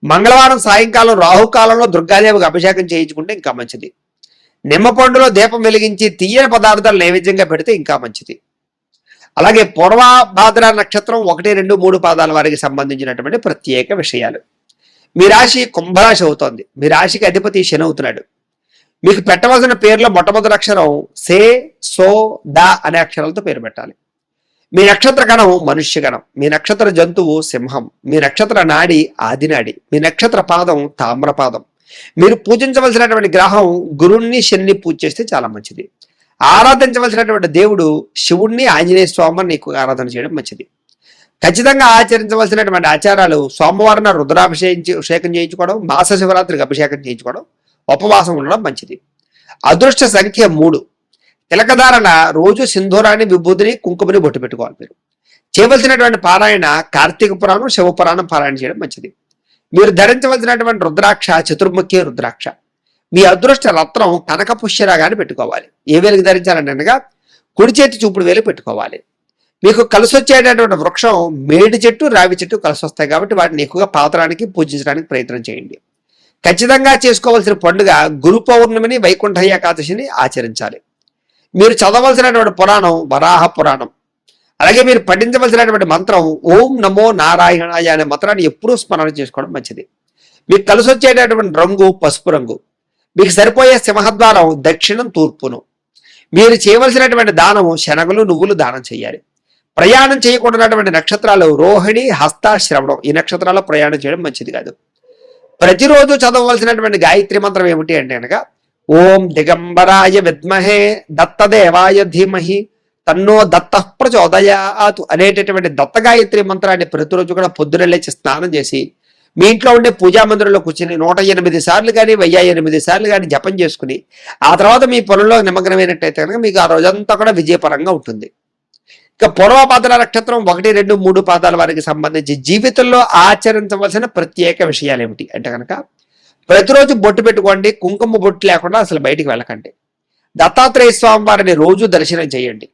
మంగళవారం సాయంకాలం రాహుకాలంలో దుర్గాదేవికి అభిషేకం చేయించుకుంటే ఇంకా మంచిది. నిమ్మ పండులో దీపం వెలిగించి తీయని పదార్థాలు నైవేద్యంగా పెడితే ఇంకా మంచిది. అలాగే పూర్వభాద్ర నక్షత్రం 1, 2, 3 పాదాల వారికి సంబంధించినటువంటి ప్రత్యేక విషయాలు. మీ రాశి కుంభరాశి అవుతోంది. మీ రాశికి అధిపతి శని అవుతున్నాడు. మీకు పెట్టవలసిన పేర్లో మొట్టమొదటి అక్షరం సే, సో, ద అనే అక్షరాలతో పేరు పెట్టాలి. మీ నక్షత్ర గణం మనుష్య గణం. మీ నక్షత్ర జంతువు సింహం. మీ నక్షత్ర నాడి ఆదినాడి. మీ నక్షత్ర పాదం తామ్రపాదం. మీరు పూజించవలసినటువంటి గ్రహం గురుణ్ణి, శని పూజ చేస్తే చాలా మంచిది. ఆరాధించవలసినటువంటి దేవుడు శివుణ్ణి, ఆంజనేయ స్వామిని ఎక్కువ ఆరాధన చేయడం మంచిది. ఖచ్చితంగా ఆచరించవలసినటువంటి ఆచారాలు సోమవారం రుద్రాభిషేకం చేయించుకోవడం, మాస శివరాత్రికి అభిషేకం చేయించుకోవడం, ఉపవాసం ఉండడం మంచిది. అదృష్ట సంఖ్య 3. తిలకధారణ రోజు సింధూరాన్ని, విభూతిని, కుంకుమని బొట్టు పెట్టుకోవాలి. మీరు చేయవలసినటువంటి పారాయణ కార్తీక పురాణం, శివపురాణం పారాయణ చేయడం మంచిది. మీరు ధరించవలసినటువంటి రుద్రాక్ష చతుర్ముఖి రుద్రాక్ష. మీ అదృష్ట రత్నం కనక పుష్యరాగాన్ని పెట్టుకోవాలి. ఏ వేలకు ధరించాలంటే అనగా కుడి చేతి చూపుడు వేలు పెట్టుకోవాలి. మీకు కలిసి వచ్చేటటువంటి వృక్షం మేడి చెట్టు, రావి చెట్టు కలిసి వస్తాయి కాబట్టి వాటిని ఎక్కువగా పాతడానికి పూజించడానికి ప్రయత్నం చేయండి. ఖచ్చితంగా చేసుకోవాల్సిన పండుగ గురు పౌర్ణమిని, వైకుంఠ ఏకాదశిని ఆచరించాలి. మీరు చదవలసినటువంటి పురాణం వరాహ పురాణం. అలాగే మీరు పఠించవలసినటువంటి మంత్రం ఓం నమో నారాయణాయ అనే మంత్రాన్ని ఎప్పుడూ స్మరణ చేసుకోవడం మంచిది. మీకు కలిసి వచ్చేటటువంటి రంగు పసుపు రంగు. మీకు సరిపోయే సింహద్వారం దక్షిణం, తూర్పును. మీరు చేయవలసినటువంటి దానము శనగలు, నువ్వులు దానం చేయాలి. ప్రయాణం చేయకూడనటువంటి నక్షత్రాలు రోహిణి, హస్త, శ్రవణం. ఈ నక్షత్రాల్లో ప్రయాణం చేయడం మంచిది కాదు. ప్రతిరోజు చదవవలసినటువంటి గాయత్రి మంత్రం ఏమిటి అంటే కనుక ఓం దిగంబరాయ విద్మహే దత్తదేవాయ ధీమహి తన్నో దత్త ప్రచోదయాతు అనేటటువంటి దత్త గాయత్రి మంత్రాన్ని ప్రతిరోజు కూడా పొద్దున లేచి స్నానం చేసి మీ ఇంట్లో ఉండే పూజా మందిరంలో కూర్చుని 108 సార్లు కానీ 1008 సార్లు కానీ జపం చేసుకుని ఆ తర్వాత మీ పొలంలో నిమగ్నమైనట్టయితే కనుక మీకు ఆ రోజంతా కూడా విజయపరంగా ఉంటుంది. ఇక పూర్వభాద్ర నక్షత్రం 1, 2, 3 పాదాల వారికి సంబంధించి జీవితంలో ఆచరించవలసిన ప్రత్యేక విషయాలు ఏమిటి అంటే కనుక ప్రతిరోజు బొట్టు పెట్టుకోండి. కుంకుమ బొట్టు లేకుండా అసలు బయటికి వెళ్ళకండి. దత్తాత్రేయ స్వామి వారిని రోజు దర్శనం చేయండి.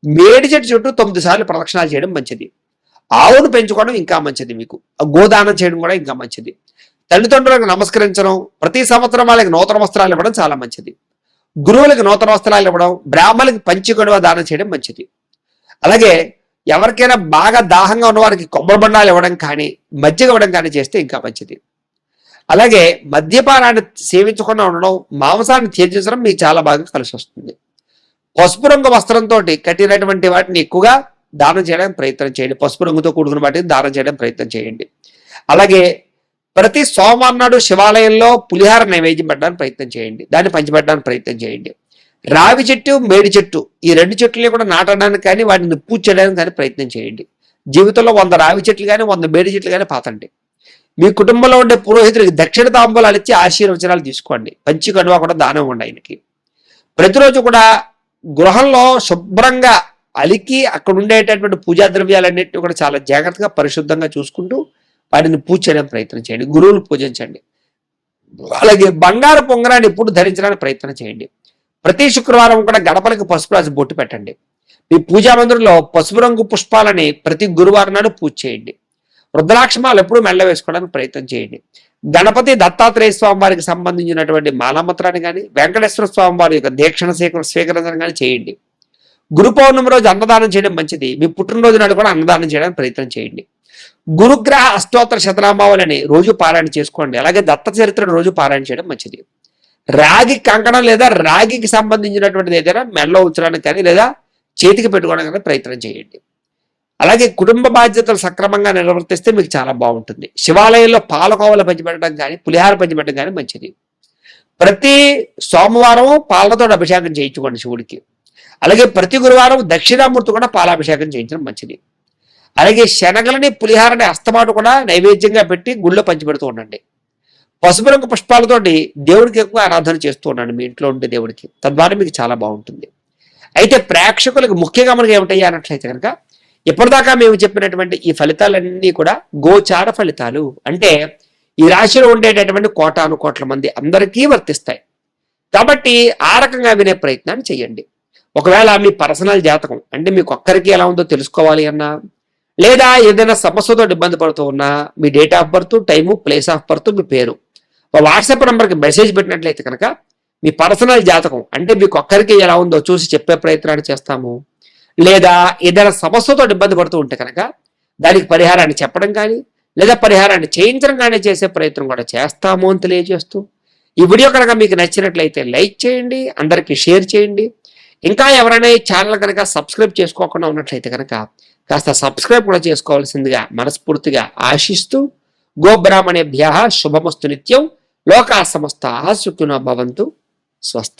మేడి చెట్టు చుట్టూ 9 సార్లు ప్రదక్షిణాలు చేయడం మంచిది. ఆవును పెంచుకోవడం ఇంకా మంచిది. మీకు గోదానం చేయడం కూడా ఇంకా మంచిది. తల్లిదండ్రులకు నమస్కరించడం, ప్రతి సంవత్సరం వాళ్ళకి నూతన వస్త్రాలు ఇవ్వడం చాలా మంచిది. గురువులకు నూతన వస్త్రాలు ఇవ్వడం, బ్రాహ్మణులకి పంచగొడవ దానం చేయడం మంచిది. అలాగే ఎవరికైనా బాగా దాహంగా ఉన్న వారికి కొబ్బరి బండాలు ఇవ్వడం కానీ, మజ్జిగ ఇవ్వడం కానీ చేస్తే ఇంకా మంచిది. అలాగే మద్యపానాన్ని సేవించకుండా ఉండడం, మాంసాన్ని త్యజించడం మీకు చాలా బాగా కలిసి వస్తుంది. పసుపు రంగు వస్త్రంతో కట్టినటువంటి వాటిని ఎక్కువగా దానం చేయడానికి ప్రయత్నం చేయండి. పసుపు రంగుతో కూడుకున్న వాటిని దానం చేయడం ప్రయత్నం చేయండి. అలాగే ప్రతి సోమవారం నాడు శివాలయంలో పులిహార నైవేద్యం పెట్టడానికి ప్రయత్నం చేయండి. దాన్ని పంచిపెట్టడానికి ప్రయత్నం చేయండి. రావి చెట్టు, మేడి చెట్టు ఈ 2 చెట్లని కూడా నాటడానికి కానీ వాటిని పూజ చేయడానికి కానీ ప్రయత్నం చేయండి. జీవితంలో 100 రావి చెట్లు కానీ 100 మేడి చెట్లు కానీ పాతండి. మీ కుటుంబంలో ఉండే పురోహితుడికి దక్షిణ తాంబూలాలు ఇచ్చి ఆశీర్వచనాలు తీసుకోండి. పంచి కడువా కూడా దానం ఉండి ఆయనకి. ప్రతిరోజు కూడా గృహంలో శుభ్రంగా అలికి అక్కడ ఉండేటటువంటి పూజా ద్రవ్యాలన్నింటినీ కూడా చాలా జాగ్రత్తగా పరిశుద్ధంగా చూసుకుంటూ వాటిని పూజ చేయడానికి ప్రయత్నం చేయండి. గురువులు పూజించండి. అలాగే బంగారు పొంగరాన్ని ఎప్పుడు ధరించడానికి ప్రయత్నం చేయండి. ప్రతి శుక్రవారం కూడా గడపలకు పసుపు రాసి బొట్టు పెట్టండి. మీ పూజా మందిరంలో పసుపు రంగు పుష్పాలని ప్రతి గురువారం నాడు పూజ చేయండి. రుద్రాక్షమాలు ఎప్పుడు మెల్ల వేసుకోవడానికి ప్రయత్నం చేయండి. గణపతి దత్తాత్రేయ స్వామి వారికి సంబంధించినటువంటి మాలామంత్రాన్ని కానీ వెంకటేశ్వర స్వామి వారి యొక్క దీక్షణ స్వీకరించడం కానీ చేయండి. గురు పౌర్ణమి రోజు అన్నదానం చేయడం మంచిది. మీ పుట్టినరోజు నాడు కూడా అన్నదానం చేయడానికి ప్రయత్నం చేయండి. గురుగ్రహ అష్టోత్తర శతనామావళిని రోజు పారాయణ చేసుకోండి. అలాగే దత్త చరిత్రను రోజు పారాయణ చేయడం మంచిది. రాగి కంకణం లేదా రాగికి సంబంధించినటువంటిది ఏదైనా మెడలో ఉంచడానికి కానీ లేదా చేతికి పెట్టుకోవడానికి కానీ ప్రయత్నం చేయండి. అలాగే కుటుంబ బాధ్యతలు సక్రమంగా నిర్వర్తిస్తే మీకు చాలా బాగుంటుంది. శివాలయంలో పాలకోవలు పంచిపెట్టడం కానీ పులిహార పంచిపెట్టడం కానీ మంచిది. ప్రతి సోమవారం పాలతో అభిషేకం చేయించుకోండి శివుడికి. అలాగే ప్రతి గురువారం దక్షిణామూర్తి కూడా పాలాభిషేకం చేయించడం మంచిది. అలాగే శనగలని పులిహారని అస్తమాటు కూడా నైవేద్యంగా పెట్టి గుళ్ళో పంచిపెడుతూ ఉండండి. పసుపు రంగు పుష్పాలతోటి దేవుడికి ఎక్కువ ఆరాధన చేస్తూ ఉండండి మీ ఇంట్లో ఉండే దేవుడికి. తద్వారా మీకు చాలా బాగుంటుంది. అయితే ప్రేక్షకులకు ముఖ్యంగా మనకి ఏమిటయ్యా అన్నట్లయితే కనుక ఇప్పటిదాకా మేము చెప్పినటువంటి ఈ ఫలితాలన్నీ కూడా గోచార ఫలితాలు. అంటే ఈ రాశిలో ఉండేటటువంటి కోటాను కోట్ల మంది అందరికీ వర్తిస్తాయి. కాబట్టి ఆ రకంగా వినే ప్రయత్నాన్ని చేయండి. ఒకవేళ మీ పర్సనల్ జాతకం అంటే మీకు ఒక్కరికి ఎలా ఉందో తెలుసుకోవాలి అన్నా లేదా ఏదైనా సమస్యతో ఇబ్బంది పడుతూ ఉన్నా మీ date of birth, time, place of birth, మీ పేరు వాట్సాప్ నెంబర్కి మెసేజ్ పెట్టినట్లయితే కనుక మీ పర్సనల్ జాతకం అంటే మీకు ఒక్కరికి ఎలా ఉందో చూసి చెప్పే ప్రయత్నాన్ని చేస్తాము. లేదా ఏదైనా సమస్యతో ఇబ్బంది పడుతూ ఉంటే కనుక దానికి పరిహారాన్ని చెప్పడం కానీ లేదా పరిహారాన్ని చేయించడం కానీ చేసే ప్రయత్నం కూడా చేస్తాము అని తెలియజేస్తూ ఈ వీడియో కనుక మీకు నచ్చినట్లయితే లైక్ చేయండి, అందరికీ షేర్ చేయండి. ఇంకా ఎవరైనా ఈ ఛానల్ కనుక సబ్స్క్రైబ్ చేసుకోకుండా ఉన్నట్లయితే కనుక కాస్త సబ్స్క్రైబ్ కూడా చేసుకోవాల్సిందిగా మనస్ఫూర్తిగా ఆశిస్తూ గోబ్రాహ్మణేభ్యః శుభమస్తు నిత్యం. లోకా సమస్తాః సుఖినో భవంతు. స్వస్తి.